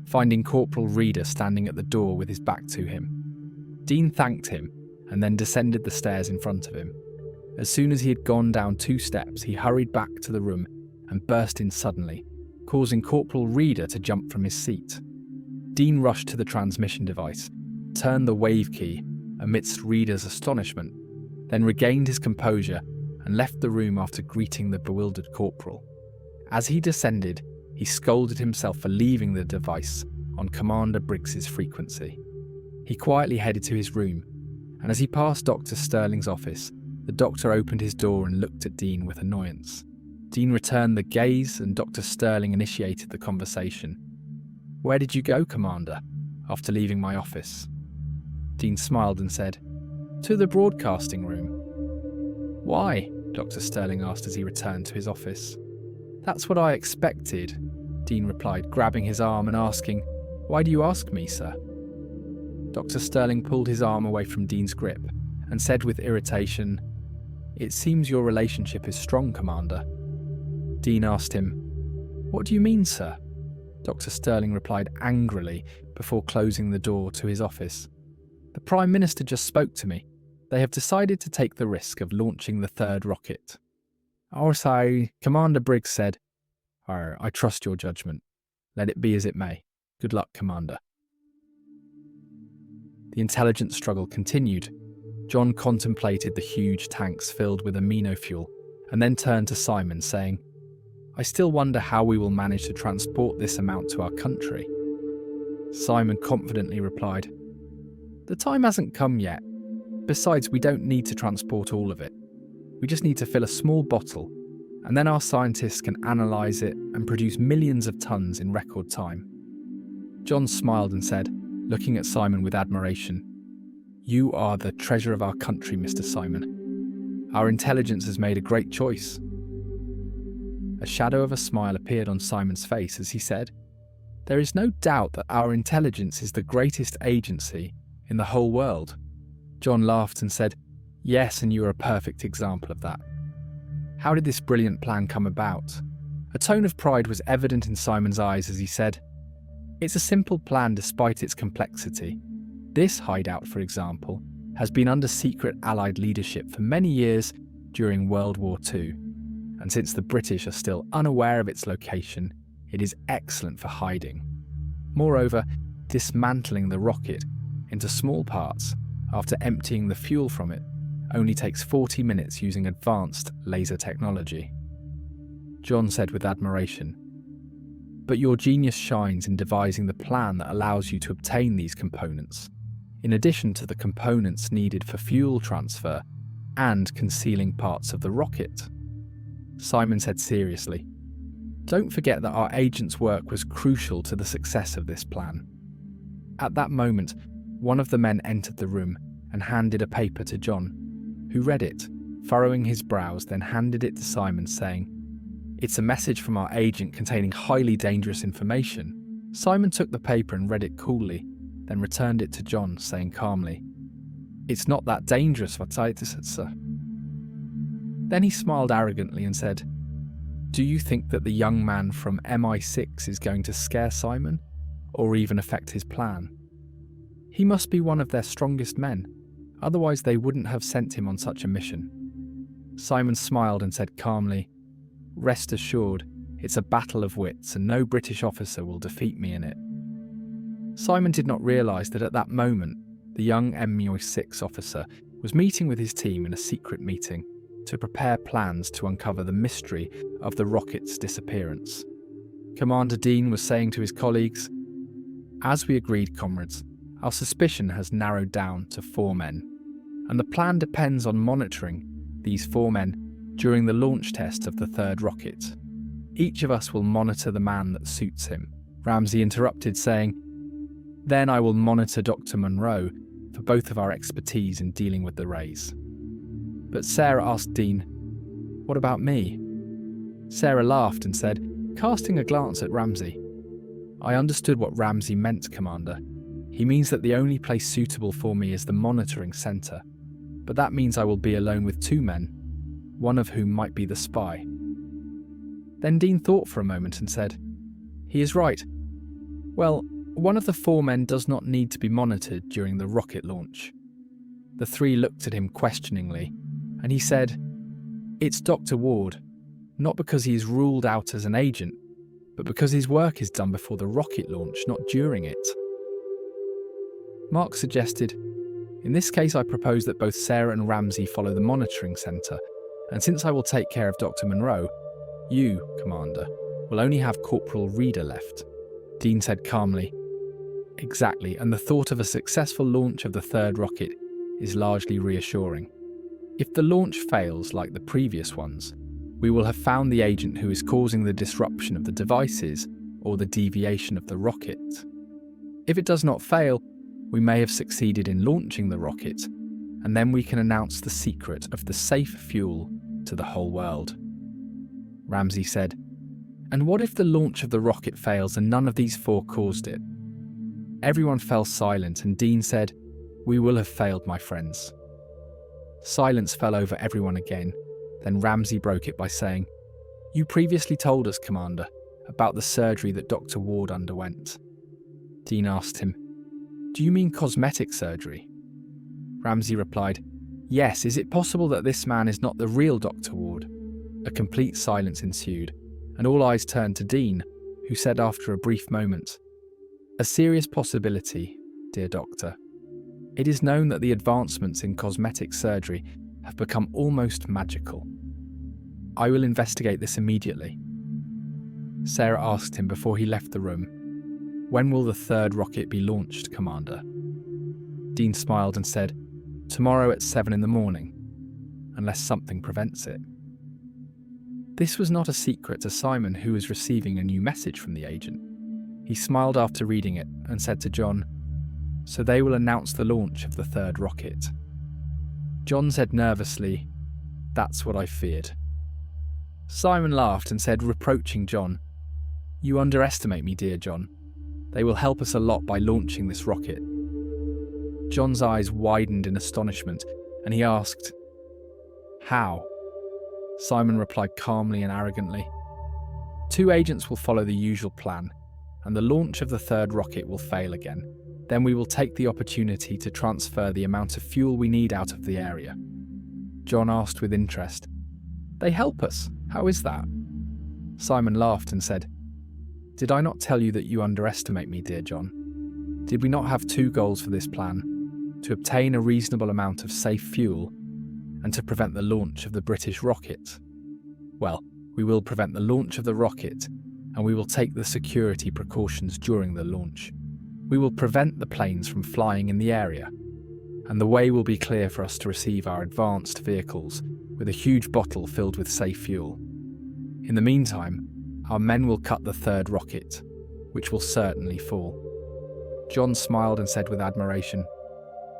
finding Corporal Reader standing at the door with his back to him. Dean thanked him and then descended the stairs in front of him. As soon as he had gone down 2 steps, he hurried back to the room and burst in suddenly, causing Corporal Reader to jump from his seat. Dean rushed to the transmission device, turned the wave key amidst Reader's astonishment, then regained his composure and left the room after greeting the bewildered corporal. As he descended, he scolded himself for leaving the device on Commander Briggs's frequency. He quietly headed to his room, and as he passed Dr. Sterling's office, the doctor opened his door and looked at Dean with annoyance. Dean returned the gaze and Dr. Sterling initiated the conversation. Where did you go, Commander, after leaving my office? Dean smiled and said, To the broadcasting room. Why? Dr. Sterling asked as he returned to his office. That's what I expected, Dean replied, grabbing his arm and asking, Why do you ask me, sir? Dr. Sterling pulled his arm away from Dean's grip and said with irritation, It seems your relationship is strong, Commander. Dean asked him, What do you mean, sir? Dr. Sterling replied angrily before closing the door to his office. The Prime Minister just spoke to me. They have decided to take the risk of launching the 3rd rocket. Commander Briggs said, I trust your judgment. Let it be as it may. Good luck, Commander. The intelligence struggle continued. John contemplated the huge tanks filled with amino fuel and then turned to Simon, saying, I still wonder how we will manage to transport this amount to our country. Simon confidently replied, The time hasn't come yet. Besides, we don't need to transport all of it. We just need to fill a small bottle, and then our scientists can analyse it and produce millions of tons in record time. John smiled and said, looking at Simon with admiration, You are the treasure of our country, Mr. Simon. Our intelligence has made a great choice. A shadow of a smile appeared on Simon's face as he said, There is no doubt that our intelligence is the greatest agency in the whole world. John laughed and said, Yes, and you are a perfect example of that. How did this brilliant plan come about? A tone of pride was evident in Simon's eyes as he said, It's a simple plan despite its complexity. This hideout, for example, has been under secret Allied leadership for many years during World War II, and since the British are still unaware of its location, it is excellent for hiding. Moreover, dismantling the rocket into small parts after emptying the fuel from it only takes 40 minutes using advanced laser technology. John said with admiration, But your genius shines in devising the plan that allows you to obtain these components, in addition to the components needed for fuel transfer and concealing parts of the rocket. Simon said seriously, Don't forget that our agent's work was crucial to the success of this plan. At that moment, one of the men entered the room and handed a paper to John, who read it, furrowing his brows, then handed it to Simon, saying, It's a message from our agent containing highly dangerous information. Simon took the paper and read it coolly, then returned it to John, saying calmly, It's not that dangerous, sir. Then he smiled arrogantly and said, Do you think that the young man from MI6 is going to scare Simon, or even affect his plan? He must be one of their strongest men, otherwise they wouldn't have sent him on such a mission. Simon smiled and said calmly, Rest assured, it's a battle of wits and no British officer will defeat me in it. Simon did not realise that at that moment, the young MI6 officer was meeting with his team in a secret meeting to prepare plans to uncover the mystery of the rocket's disappearance. Commander Dean was saying to his colleagues, As we agreed, comrades, our suspicion has narrowed down to 4 men, and the plan depends on monitoring these 4 men during the launch test of the 3rd rocket. Each of us will monitor the man that suits him. Ramsey interrupted, saying, Then I will monitor Dr. Monroe for both of our expertise in dealing with the rays. But Sarah asked Dean, "What about me?" Sarah laughed and said, casting a glance at Ramsey, "I understood what Ramsey meant, Commander. He means that the only place suitable for me is the monitoring centre, but that means I will be alone with 2 men, one of whom might be the spy." Then Dean thought for a moment and said, "He is right. Well, one of the 4 men does not need to be monitored during the rocket launch." The 3 looked at him questioningly, and he said, "It's Dr. Ward, not because he is ruled out as an agent, but because his work is done before the rocket launch, not during it." Mark suggested, "In this case, I propose that both Sarah and Ramsey follow the monitoring centre, and since I will take care of Dr. Monroe, you, Commander, will only have Corporal Reader left." Dean said calmly, "Exactly, and the thought of a successful launch of the 3rd rocket is largely reassuring. If the launch fails like the previous ones, we will have found the agent who is causing the disruption of the devices or the deviation of the rocket. If it does not fail, we may have succeeded in launching the rocket, and then we can announce the secret of the safe fuel to the whole world." Ramsey said, "And what if the launch of the rocket fails and none of these 4 caused it?" Everyone fell silent, and Dean said, "We will have failed, my friends." Silence fell over everyone again. Then Ramsey broke it by saying, "You previously told us, Commander, about the surgery that Dr. Ward underwent." Dean asked him, "Do you mean cosmetic surgery?" Ramsey replied, "Yes, is it possible that this man is not the real Dr. Ward?" A complete silence ensued, and all eyes turned to Dean, who said after a brief moment, "A serious possibility, dear Doctor. It is known that the advancements in cosmetic surgery have become almost magical. I will investigate this immediately." Sarah asked him before he left the room, "When will the 3rd rocket be launched, Commander?" Dean smiled and said, "Tomorrow at 7 in the morning, unless something prevents it." This was not a secret to Simon, who was receiving a new message from the agent. He smiled after reading it and said to John, "So they will announce the launch of the 3rd rocket." John said nervously, "That's what I feared." Simon laughed and said, reproaching John, "You underestimate me, dear John. They will help us a lot by launching this rocket." John's eyes widened in astonishment, and he asked, "How?" Simon replied calmly and arrogantly, 2 agents will follow the usual plan, and the launch of the 3rd rocket will fail again. Then we will take the opportunity to transfer the amount of fuel we need out of the area." John asked with interest, "They help us? How is that?" Simon laughed and said, "Did I not tell you that you underestimate me, dear John? Did we not have 2 goals for this plan? To obtain a reasonable amount of safe fuel, and to prevent the launch of the British rocket? Well, we will prevent the launch of the rocket, and we will take the security precautions during the launch. We will prevent the planes from flying in the area, and the way will be clear for us to receive our advanced vehicles with a huge bottle filled with safe fuel. In the meantime, our men will cut the 3rd rocket, which will certainly fall." John smiled and said with admiration,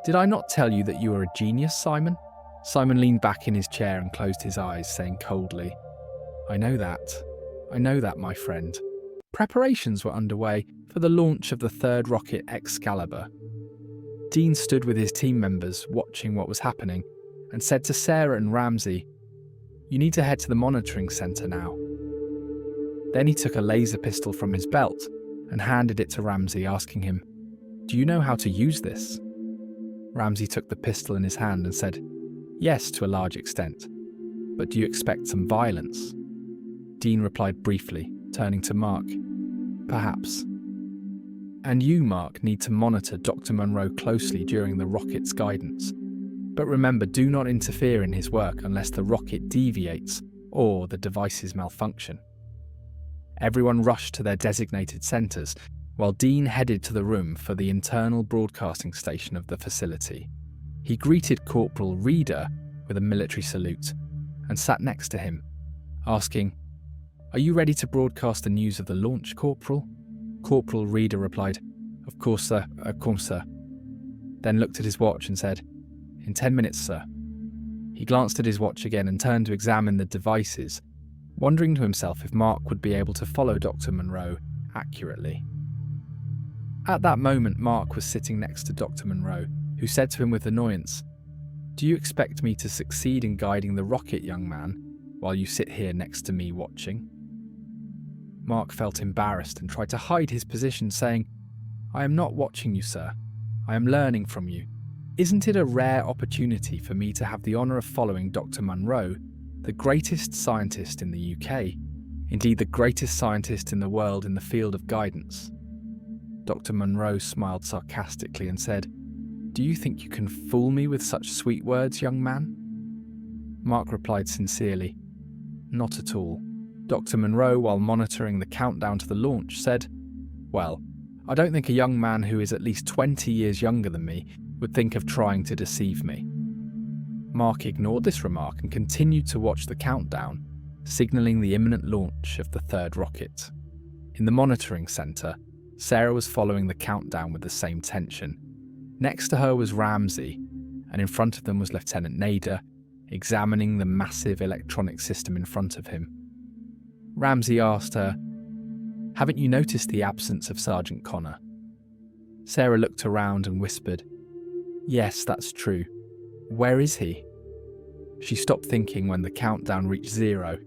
"Did I not tell you that you are a genius, Simon?" Simon leaned back in his chair and closed his eyes, saying coldly, I know that, my friend." Preparations were underway for the launch of the 3rd rocket Excalibur. Dean stood with his team members watching what was happening and said to Sarah and Ramsey, "You need to head to the monitoring centre now." Then he took a laser pistol from his belt and handed it to Ramsey, asking him, "Do you know how to use this?" Ramsey took the pistol in his hand and said, "Yes, to a large extent. But do you expect some violence?" Dean replied briefly, turning to Mark, "Perhaps. And you, Mark, need to monitor Dr. Monroe closely during the rocket's guidance. But remember, do not interfere in his work unless the rocket deviates or the devices malfunction." Everyone rushed to their designated centres, while Dean headed to the room for the internal broadcasting station of the facility. He greeted Corporal Reader with a military salute and sat next to him, asking, "Are you ready to broadcast the news of the launch, Corporal?" Corporal Reader replied, "Of course, sir, of course, sir." then looked at his watch and said, "In 10 minutes, sir." He glanced at his watch again and turned to examine the devices, wondering to himself if Mark would be able to follow Dr. Monroe accurately. At that moment, Mark was sitting next to Dr. Monroe, who said to him with annoyance, "Do you expect me to succeed in guiding the rocket, young man, while you sit here next to me watching?" Mark felt embarrassed and tried to hide his position, saying, "I am not watching you, sir. I am learning from you. Isn't it a rare opportunity for me to have the honour of following Dr. Monroe, the greatest scientist in the UK, indeed the greatest scientist in the world in the field of guidance?" Dr. Monroe smiled sarcastically and said, "Do you think you can fool me with such sweet words, young man?" Mark replied sincerely, "Not at all." Dr. Monroe, while monitoring the countdown to the launch, said, "Well, I don't think a young man who is at least 20 years younger than me would think of trying to deceive me." Mark ignored this remark and continued to watch the countdown, signalling the imminent launch of the third rocket. In the monitoring centre, Sarah was following the countdown with the same tension. Next to her was Ramsey, and in front of them was Lieutenant Nader, examining the massive electronic system in front of him. Ramsey asked her, "Haven't you noticed the absence of Sergeant Connor?" Sarah looked around and whispered, "Yes, that's true. Where is he?" She stopped thinking when the countdown reached 0.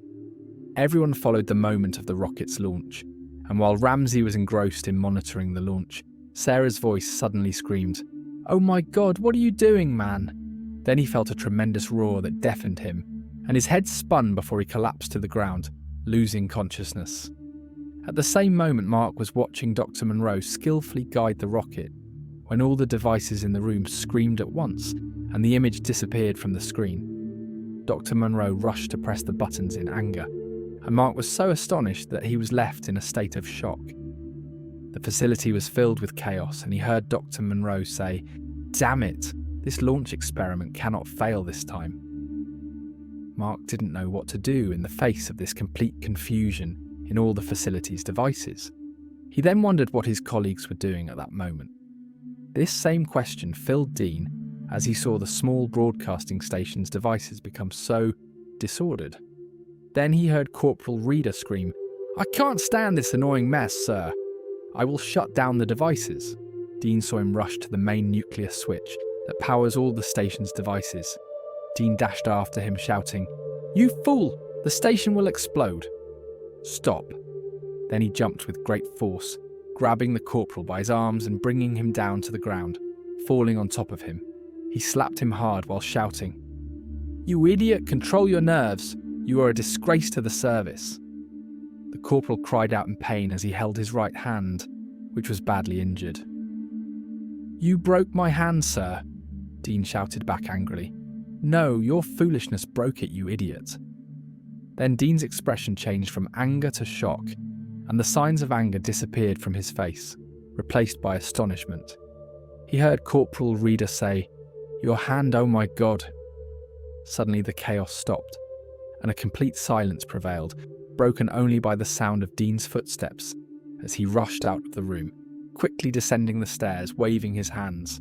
Everyone followed the moment of the rocket's launch, and while Ramsey was engrossed in monitoring the launch, Sarah's voice suddenly screamed, "Oh my God, what are you doing, man?" Then he felt a tremendous roar that deafened him, and his head spun before he collapsed to the ground, losing consciousness. At the same moment, Mark was watching Dr. Monroe skillfully guide the rocket, when all the devices in the room screamed at once, and the image disappeared from the screen. Dr. Monroe rushed to press the buttons in anger, and Mark was so astonished that he was left in a state of shock. The facility was filled with chaos, and he heard Dr. Monroe say, "Damn it, this launch experiment cannot fail this time." Mark didn't know what to do in the face of this complete confusion in all the facility's devices. He then wondered what his colleagues were doing at that moment. This same question filled Dean as he saw the small broadcasting station's devices become so disordered. Then he heard Corporal Reader scream, "I can't stand this annoying mess, sir. I will shut down the devices." Dean saw him rush to the main nuclear switch that powers all the station's devices. Dean dashed after him, shouting, "You fool! The station will explode." "Stop." Then he jumped with great force, grabbing the corporal by his arms and bringing him down to the ground, falling on top of him. He slapped him hard while shouting, "You idiot, control your nerves. You are a disgrace to the service." The corporal cried out in pain as he held his right hand, which was badly injured. "You broke my hand, sir," Dean shouted back angrily. "No, your foolishness broke it, you idiot." Then Dean's expression changed from anger to shock, and the signs of anger disappeared from his face, replaced by astonishment. He heard Corporal Reader say, "Your hand, oh my God." Suddenly the chaos stopped, and a complete silence prevailed, broken only by the sound of Dean's footsteps as he rushed out of the room, quickly descending the stairs, waving his hands.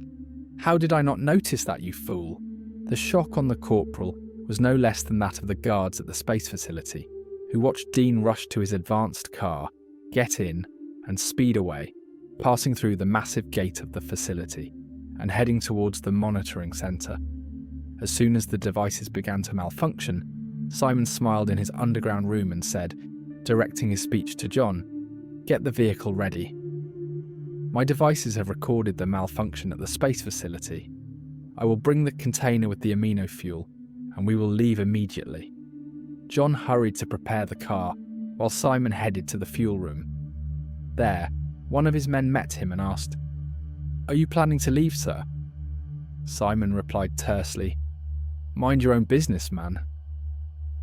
"How did I not notice that, you fool?" The shock on the corporal was no less than that of the guards at the space facility, who watched Dean rush to his advanced car, get in, and speed away, passing through the massive gate of the facility and heading towards the monitoring centre. As soon as the devices began to malfunction, Simon smiled in his underground room and said, directing his speech to John, "Get the vehicle ready. My devices have recorded the malfunction at the space facility. I will bring the container with the amino fuel, and we will leave immediately." John hurried to prepare the car, while Simon headed to the fuel room. There, one of his men met him and asked, "Are you planning to leave, sir?" Simon replied tersely, "Mind your own business, man."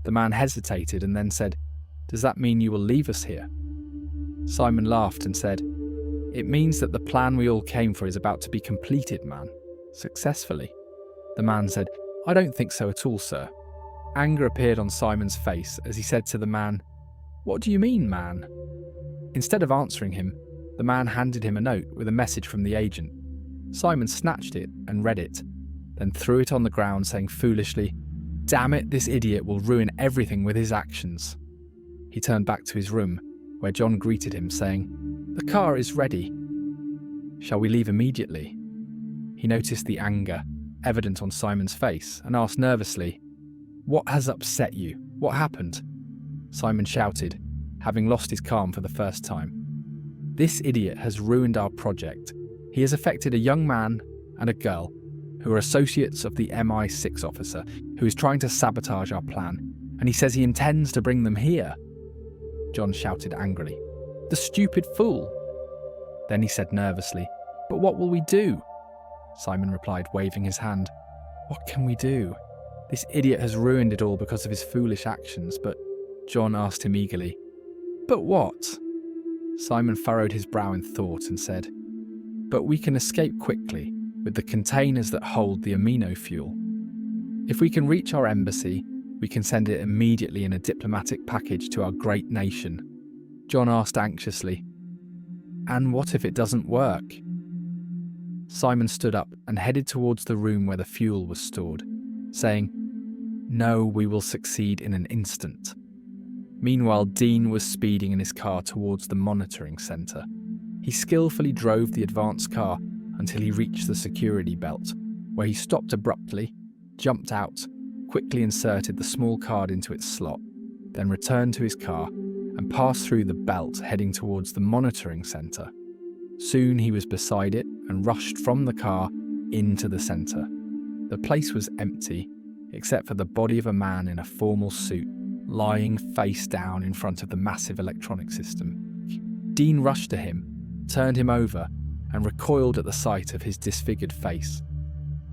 The man hesitated and then said, "Does that mean you will leave us here?" Simon laughed and said, "It means that the plan we all came for is about to be completed, man. Successfully." The man said, "I don't think so at all, sir." Anger appeared on Simon's face as he said to the man, "What do you mean, man?" Instead of answering him, the man handed him a note with a message from the agent. Simon snatched it and read it, then threw it on the ground, saying foolishly, "Damn it, this idiot will ruin everything with his actions." He turned back to his room, where John greeted him, saying, "The car is ready. Shall we leave immediately?" He noticed the anger evident on Simon's face and asked nervously, "What has upset you? What happened?" Simon shouted, having lost his calm for the first time. "This idiot has ruined our project. He has affected a young man and a girl who are associates of the MI6 officer who is trying to sabotage our plan, and he says he intends to bring them here." John shouted angrily, "The stupid fool!" Then he said nervously, "But what will we do?" Simon replied, waving his hand, "What can we do? This idiot has ruined it all because of his foolish actions, but..." John asked him eagerly, "But what?" Simon furrowed his brow in thought and said, "But we can escape quickly with the containers that hold the amino fuel. If we can reach our embassy, we can send it immediately in a diplomatic package to our great nation." John asked anxiously, "And what if it doesn't work?" Simon stood up and headed towards the room where the fuel was stored, saying, "No, we will succeed in an instant." Meanwhile, Dean was speeding in his car towards the monitoring centre. He skillfully drove the advanced car until he reached the security belt, where he stopped abruptly, jumped out, quickly inserted the small card into its slot, then returned to his car and passed through the belt heading towards the monitoring centre. Soon he was beside it and rushed from the car into the centre. The place was empty, except for the body of a man in a formal suit, lying face down in front of the massive electronic system. Dean rushed to him, turned him over, and recoiled at the sight of his disfigured face.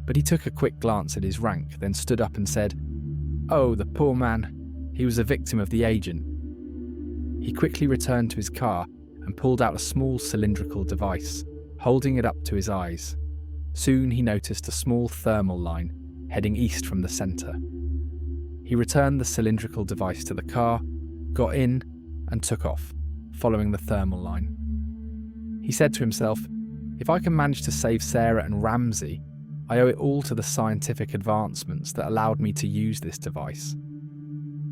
But he took a quick glance at his rank, then stood up and said, "Oh, the poor man. He was a victim of the agent." He quickly returned to his car and pulled out a small cylindrical device, holding it up to his eyes. Soon he noticed a small thermal line heading east from the centre. He returned the cylindrical device to the car, got in, and took off, following the thermal line. He said to himself, "If I can manage to save Sarah and Ramsey, I owe it all to the scientific advancements that allowed me to use this device,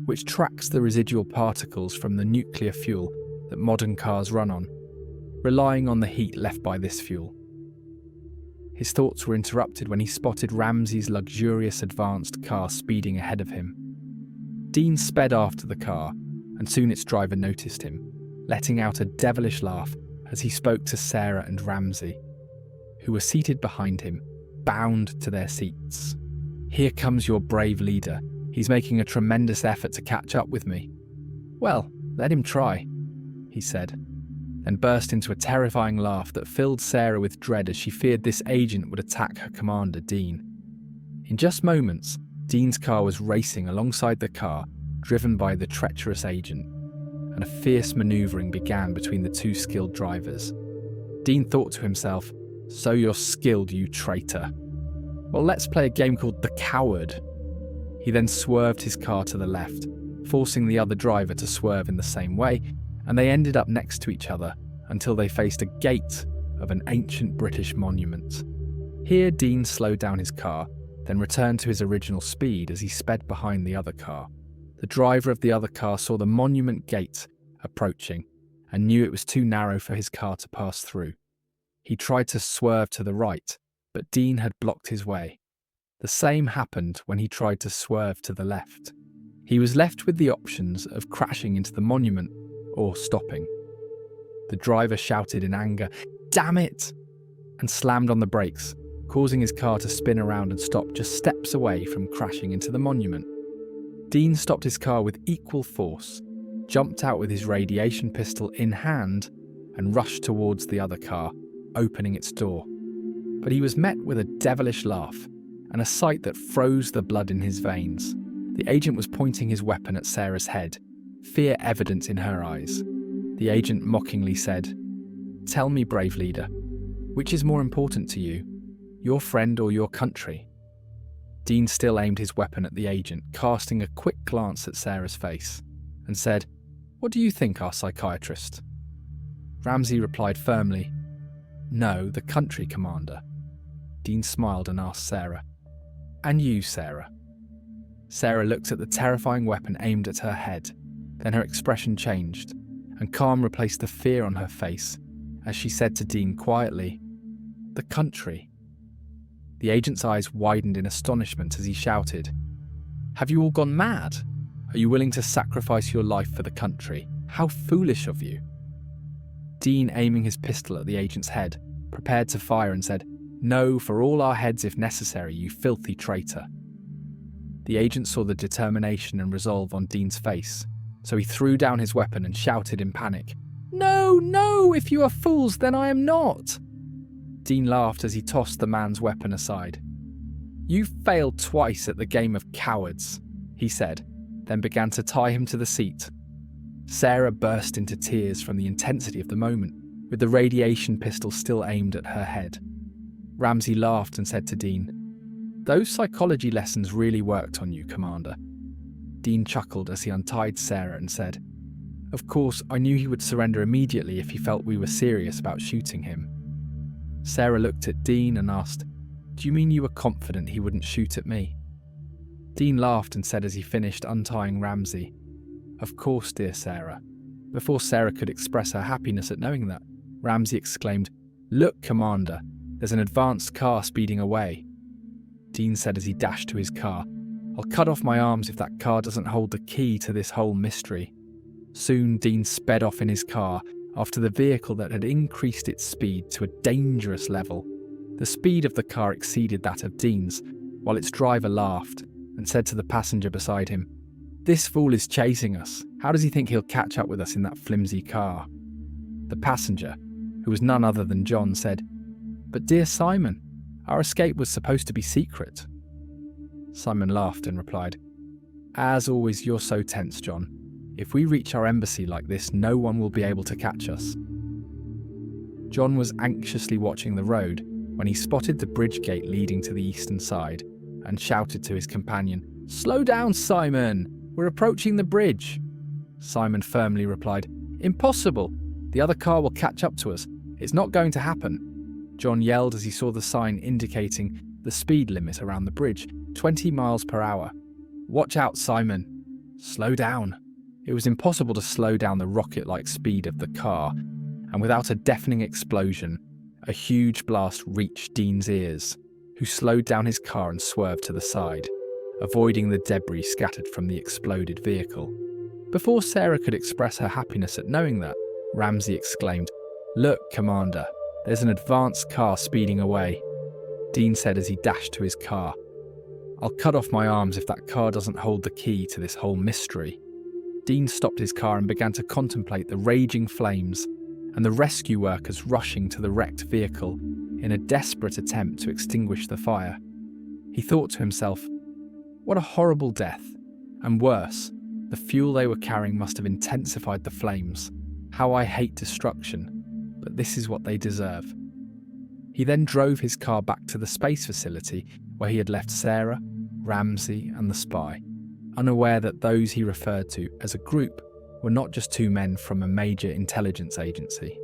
which tracks the residual particles from the nuclear fuel that modern cars run on, relying on the heat left by this fuel." His thoughts were interrupted when he spotted Ramsey's luxurious advanced car speeding ahead of him. Dean sped after the car, and soon its driver noticed him, letting out a devilish laugh as he spoke to Sarah and Ramsey, who were seated behind him, bound to their seats. "Here comes your brave leader. He's making a tremendous effort to catch up with me." "Well, let him try," he said, then burst into a terrifying laugh that filled Sarah with dread as she feared this agent would attack her commander, Dean. In just moments, Dean's car was racing alongside the car driven by the treacherous agent, and a fierce manoeuvring began between the two skilled drivers. Dean thought to himself, "So you're skilled, you traitor. Well, let's play a game called The Coward." He then swerved his car to the left, forcing the other driver to swerve in the same way, and they ended up next to each other until they faced a gate of an ancient British monument. Here, Dean slowed down his car, then returned to his original speed as he sped behind the other car. The driver of the other car saw the monument gate approaching and knew it was too narrow for his car to pass through. He tried to swerve to the right, but Dean had blocked his way. The same happened when he tried to swerve to the left. He was left with the options of crashing into the monument or stopping. The driver shouted in anger, "Damn it!" and slammed on the brakes, causing his car to spin around and stop just steps away from crashing into the monument. Dean stopped his car with equal force, jumped out with his radiation pistol in hand, and rushed towards the other car, opening its door. But he was met with a devilish laugh and a sight that froze the blood in his veins. The agent was pointing his weapon at Sarah's head, fear evident in her eyes. The agent mockingly said, "Tell me, brave leader, which is more important to you, your friend or your country?" Dean still aimed his weapon at the agent, casting a quick glance at Sarah's face, and said, "What do you think, our psychiatrist?" Ramsey replied firmly, "No, the country, Commander." Dean smiled and asked Sarah, "And you, Sarah?" Sarah looked at the terrifying weapon aimed at her head. Then her expression changed, and calm replaced the fear on her face as she said to Dean quietly, "The country." The agent's eyes widened in astonishment as he shouted, "Have you all gone mad? Are you willing to sacrifice your life for the country? How foolish of you." Dean, aiming his pistol at the agent's head, prepared to fire and said, "No, for all our heads if necessary, you filthy traitor." The agent saw the determination and resolve on Dean's face, so he threw down his weapon and shouted in panic, "No, no, if you are fools, then I am not." Dean laughed as he tossed the man's weapon aside. "You failed twice at the game of cowards," he said, then began to tie him to the seat. Sarah burst into tears from the intensity of the moment, with the radiation pistol still aimed at her head. Ramsey laughed and said to Dean, "Those psychology lessons really worked on you, Commander." Dean chuckled as he untied Sarah and said, "Of course, I knew he would surrender immediately if he felt we were serious about shooting him." Sarah looked at Dean and asked, "Do you mean you were confident he wouldn't shoot at me?" Dean laughed and said as he finished untying Ramsey, "Of course, dear Sarah." Before Sarah could express her happiness at knowing that, Ramsey exclaimed, "Look, Commander, there's an advanced car speeding away." Dean said as he dashed to his car, "I'll cut off my arms if that car doesn't hold the key to this whole mystery." Soon Dean sped off in his car after the vehicle that had increased its speed to a dangerous level. The speed of the car exceeded that of Dean's, while its driver laughed and said to the passenger beside him, "This fool is chasing us. How does he think he'll catch up with us in that flimsy car?" The passenger, who was none other than John, said, "But dear Simon, our escape was supposed to be secret." Simon laughed and replied, "As always, you're so tense, John. If we reach our embassy like this, no one will be able to catch us." John was anxiously watching the road when he spotted the bridge gate leading to the eastern side and shouted to his companion, "Slow down, Simon! We're approaching the bridge." Simon firmly replied, "Impossible! The other car will catch up to us. It's not going to happen." John yelled as he saw the sign indicating the speed limit around the bridge, 20 miles per hour. "Watch out, Simon! Slow down!" It was impossible to slow down the rocket-like speed of the car, and without a deafening explosion, a huge blast reached Dean's ears, who slowed down his car and swerved to the side, avoiding the debris scattered from the exploded vehicle. Before Sarah could express her happiness at knowing that, Ramsey exclaimed, "Look, Commander, there's an advanced car speeding away." Dean said as he dashed to his car, "I'll cut off my arms if that car doesn't hold the key to this whole mystery." Dean stopped his car and began to contemplate the raging flames and the rescue workers rushing to the wrecked vehicle in a desperate attempt to extinguish the fire. He thought to himself, what a horrible death, and worse, the fuel they were carrying must have intensified the flames. How I hate destruction, but this is what they deserve. He then drove his car back to the space facility where he had left Sarah, Ramsey and the spy, unaware that those he referred to as a group were not just two men from a major intelligence agency.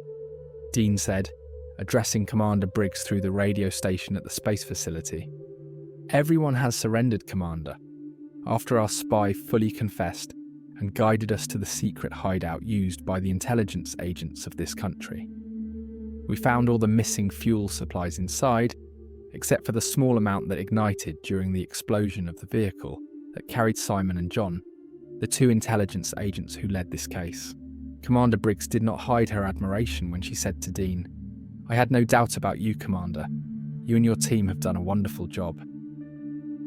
Dean said, addressing Commander Briggs through the radio station at the space facility, "Everyone has surrendered, Commander, after our spy fully confessed and guided us to the secret hideout used by the intelligence agents of this country. We found all the missing fuel supplies inside, except for the small amount that ignited during the explosion of the vehicle that carried Simon and John, the two intelligence agents who led this case." Commander Briggs did not hide her admiration when she said to Dean, "I had no doubt about you, Commander. You and your team have done a wonderful job.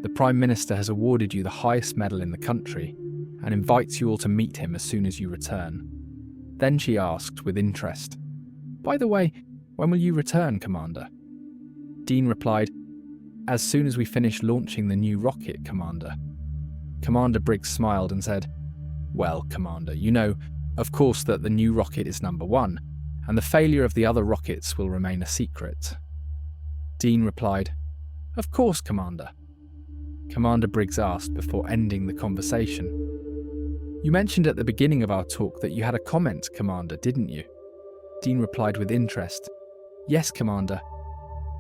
The Prime Minister has awarded you the highest medal in the country and invites you all to meet him as soon as you return." Then she asked with interest, "By the way, when will you return, Commander?" Dean replied, "As soon as we finish launching the new rocket, Commander." Commander Briggs smiled and said, "Well, Commander, you know, of course, that the new rocket is number one, and the failure of the other rockets will remain a secret." Dean replied, "Of course, Commander." Commander Briggs asked before ending the conversation, "You mentioned at the beginning of our talk that you had a comment, Commander, didn't you?" Dean replied with interest, "Yes, Commander.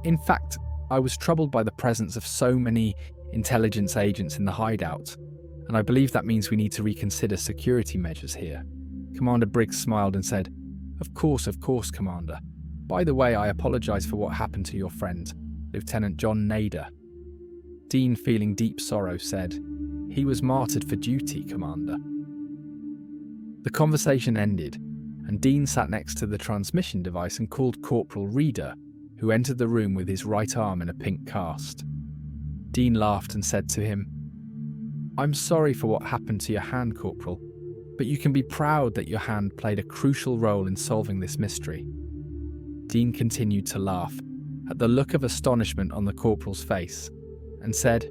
In fact, I was troubled by the presence of so many intelligence agents in the hideout, and I believe that means we need to reconsider security measures here." Commander Briggs smiled and said, of course, Commander. By the way, I apologise for what happened to your friend, Lieutenant John Nader." Dean, feeling deep sorrow, said, "He was martyred for duty, Commander." The conversation ended, and Dean sat next to the transmission device and called Corporal Reader, who entered the room with his right arm in a pink cast. Dean laughed and said to him, "I'm sorry for what happened to your hand, Corporal, but you can be proud that your hand played a crucial role in solving this mystery." Dean continued to laugh at the look of astonishment on the Corporal's face and said,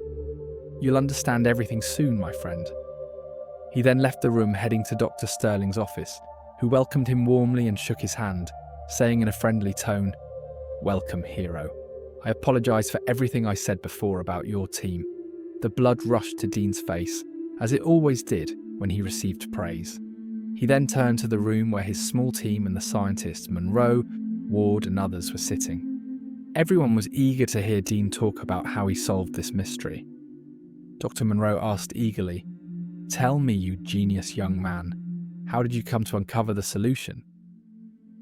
"You'll understand everything soon, my friend." He then left the room, heading to Dr. Sterling's office, who welcomed him warmly and shook his hand, saying in a friendly tone, "Welcome, hero. I apologise for everything I said before about your team." The blood rushed to Dean's face, as it always did when he received praise. He then turned to the room where his small team and the scientists, Monroe, Ward and others, were sitting. Everyone was eager to hear Dean talk about how he solved this mystery. Dr. Monroe asked eagerly, "Tell me, you genius young man, how did you come to uncover the solution?"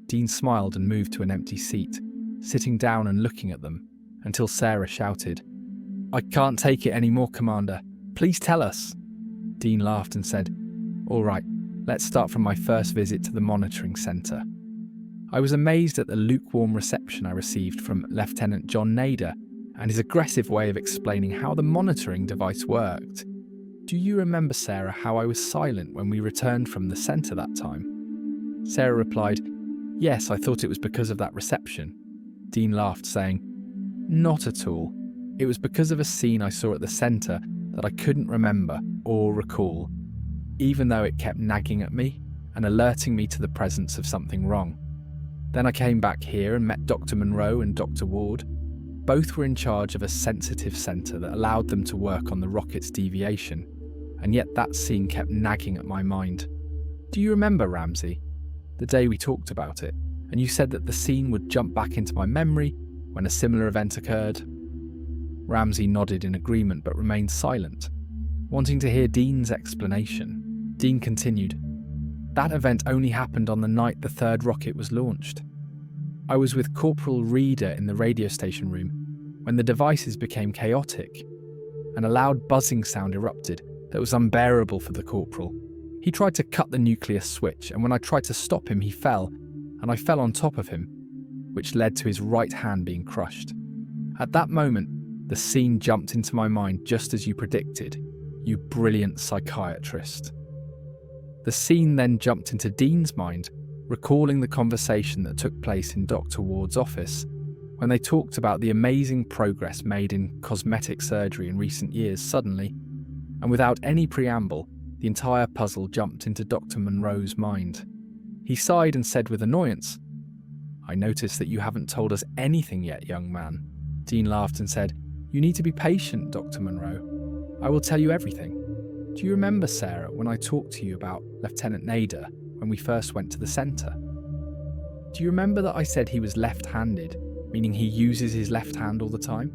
Dean smiled and moved to an empty seat, sitting down and looking at them, until Sarah shouted, "I can't take it anymore, Commander. Please tell us." Dean laughed and said, "All right, let's start from my first visit to the monitoring centre. I was amazed at the lukewarm reception I received from Lieutenant John Nader and his aggressive way of explaining how the monitoring device worked. Do you remember, Sarah, how I was silent when we returned from the centre that time?" Sarah replied, "Yes, I thought it was because of that reception." Dean laughed, saying, "Not at all. It was because of a scene I saw at the centre that I couldn't remember or recall, even though it kept nagging at me and alerting me to the presence of something wrong. Then I came back here and met Dr. Monroe and Dr. Ward. Both were in charge of a sensitive centre that allowed them to work on the rocket's deviation, and yet that scene kept nagging at my mind. Do you remember, Ramsey? The day we talked about it, and you said that the scene would jump back into my memory when a similar event occurred?" Ramsey nodded in agreement but remained silent, wanting to hear Dean's explanation. Dean continued, "That event only happened on the night the third rocket was launched. I was with Corporal Reader in the radio station room when the devices became chaotic, and a loud buzzing sound erupted that was unbearable for the Corporal. He tried to cut the nuclear switch, and when I tried to stop him, he fell, and I fell on top of him, which led to his right hand being crushed. At that moment, the scene jumped into my mind just as you predicted, you brilliant psychiatrist." The scene then jumped into Dean's mind, recalling the conversation that took place in Dr. Ward's office when they talked about the amazing progress made in cosmetic surgery in recent years. Suddenly, and without any preamble, the entire puzzle jumped into Dr. Monroe's mind. He sighed and said with annoyance, "I notice that you haven't told us anything yet, young man." Dean laughed and said, "You need to be patient, Dr. Monroe. I will tell you everything. Do you remember, Sarah, when I talked to you about Lieutenant Nader when we first went to the centre? Do you remember that I said he was left-handed, meaning he uses his left hand all the time?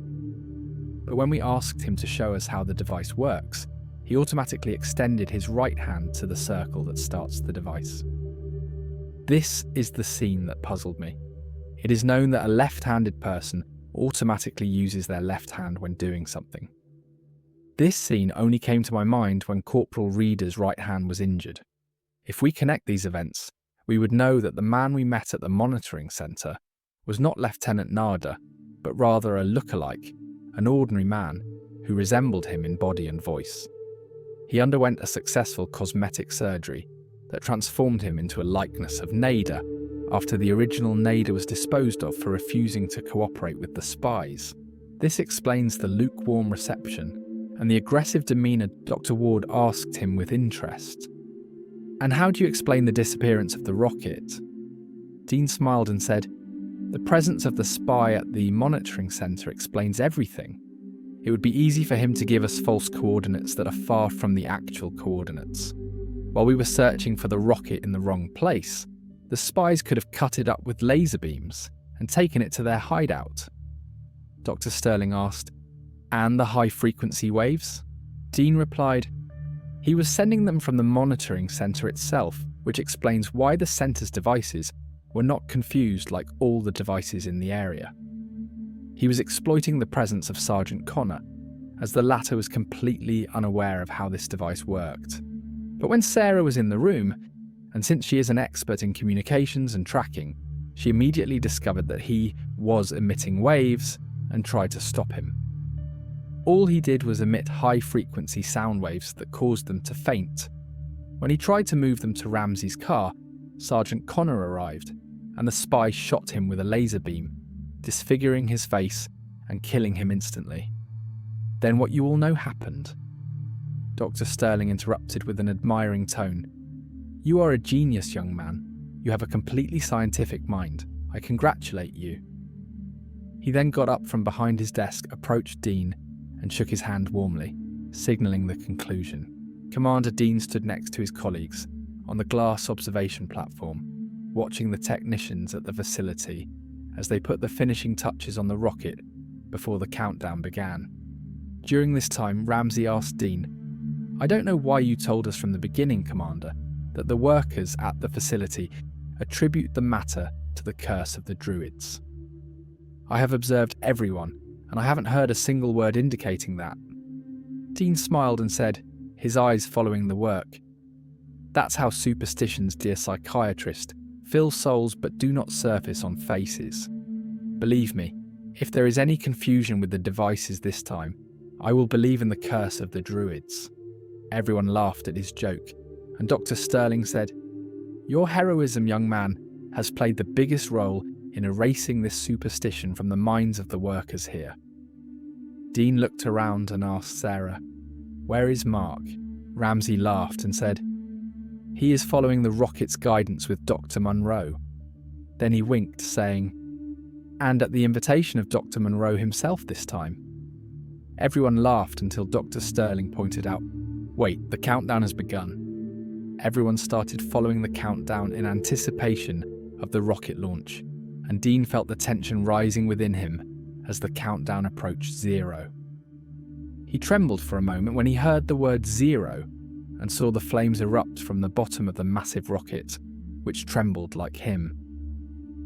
But when we asked him to show us how the device works, he automatically extended his right hand to the circle that starts the device. This is the scene that puzzled me. It is known that a left-handed person automatically uses their left hand when doing something. This scene only came to my mind when Corporal Reader's right hand was injured. If we connect these events, we would know that the man we met at the monitoring centre was not Lieutenant Nader, but rather a lookalike, an ordinary man who resembled him in body and voice. He underwent a successful cosmetic surgery that transformed him into a likeness of Nader after the original Nader was disposed of for refusing to cooperate with the spies. This explains the lukewarm reception and the aggressive demeanour Dr. Ward asked him with interest. "And how do you explain the disappearance of the rocket?" Dean smiled and said, "The presence of the spy at the monitoring centre explains everything. It would be easy for him to give us false coordinates that are far from the actual coordinates. While we were searching for the rocket in the wrong place, the spies could have cut it up with laser beams and taken it to their hideout. Dr. Sterling asked. And the high-frequency waves? Dean replied, he was sending them from the monitoring centre itself, which explains why the centre's devices were not confused like all the devices in the area. He was exploiting the presence of Sergeant Connor, as the latter was completely unaware of how this device worked. But when Sarah was in the room, and since she is an expert in communications and tracking, she immediately discovered that he was emitting waves and tried to stop him. All he did was emit high-frequency sound waves that caused them to faint. When he tried to move them to Ramsey's car, Sergeant Connor arrived, and the spy shot him with a laser beam, disfiguring his face and killing him instantly. Then what you all know happened. Dr. Sterling interrupted with an admiring tone. You are a genius, young man. You have a completely scientific mind. I congratulate you. He then got up from behind his desk, approached Dean, and shook his hand warmly, signalling the conclusion. Commander Dean stood next to his colleagues on the glass observation platform, watching the technicians at the facility as they put the finishing touches on the rocket before the countdown began. During this time, Ramsey asked Dean, I don't know why you told us from the beginning, Commander, that the workers at the facility attribute the matter to the curse of the Druids. I have observed everyone, and I haven't heard a single word indicating that. Dean smiled and said, his eyes following the work. That's how superstitions, dear psychiatrist, fill souls but do not surface on faces. Believe me, if there is any confusion with the devices this time, I will believe in the curse of the Druids. Everyone laughed at his joke, and Dr. Sterling said, Your heroism, young man, has played the biggest role in erasing this superstition from the minds of the workers here. Dean looked around and asked Sarah, Where is Mark? Ramsey laughed and said, He is following the rocket's guidance with Dr. Monroe. Then he winked, saying, And at the invitation of Dr. Monroe himself this time. Everyone laughed until Dr. Sterling pointed out, Wait, the countdown has begun. Everyone started following the countdown in anticipation of the rocket launch, and Dean felt the tension rising within him as the countdown approached 0. He trembled for a moment when he heard the word 0 and saw the flames erupt from the bottom of the massive rocket, which trembled like him.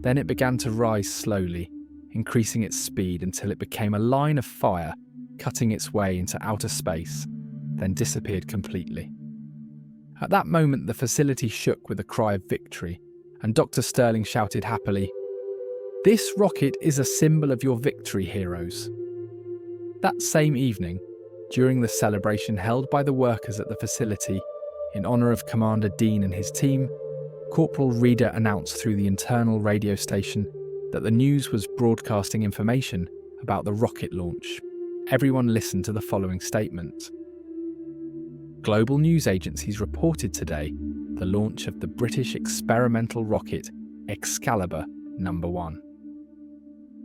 Then it began to rise slowly, increasing its speed until it became a line of fire cutting its way into outer space, then disappeared completely. At that moment, the facility shook with a cry of victory, and Dr. Sterling shouted happily, This rocket is a symbol of your victory, heroes. That same evening, during the celebration held by the workers at the facility in honour of Commander Dean and his team, Corporal Reader announced through the internal radio station that the news was broadcasting information about the rocket launch. Everyone listened to the following statement. Global news agencies reported today the launch of the British experimental rocket Excalibur No. 1.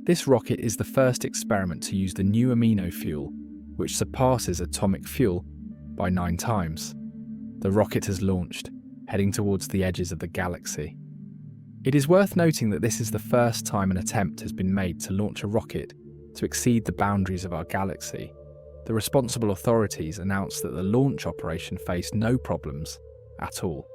This rocket is the first experiment to use the new amino fuel, which surpasses atomic fuel by 9 times. The rocket has launched, heading towards the edges of the galaxy. It is worth noting that this is the first time an attempt has been made to launch a rocket to exceed the boundaries of our galaxy. The responsible authorities announced that the launch operation faced no problems at all.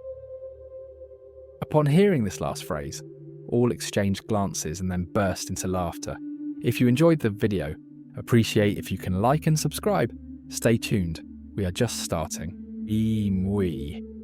Upon hearing this last phrase, all exchanged glances and then burst into laughter. If you enjoyed the video, appreciate if you can like and subscribe. Stay tuned, we are just starting. Imui.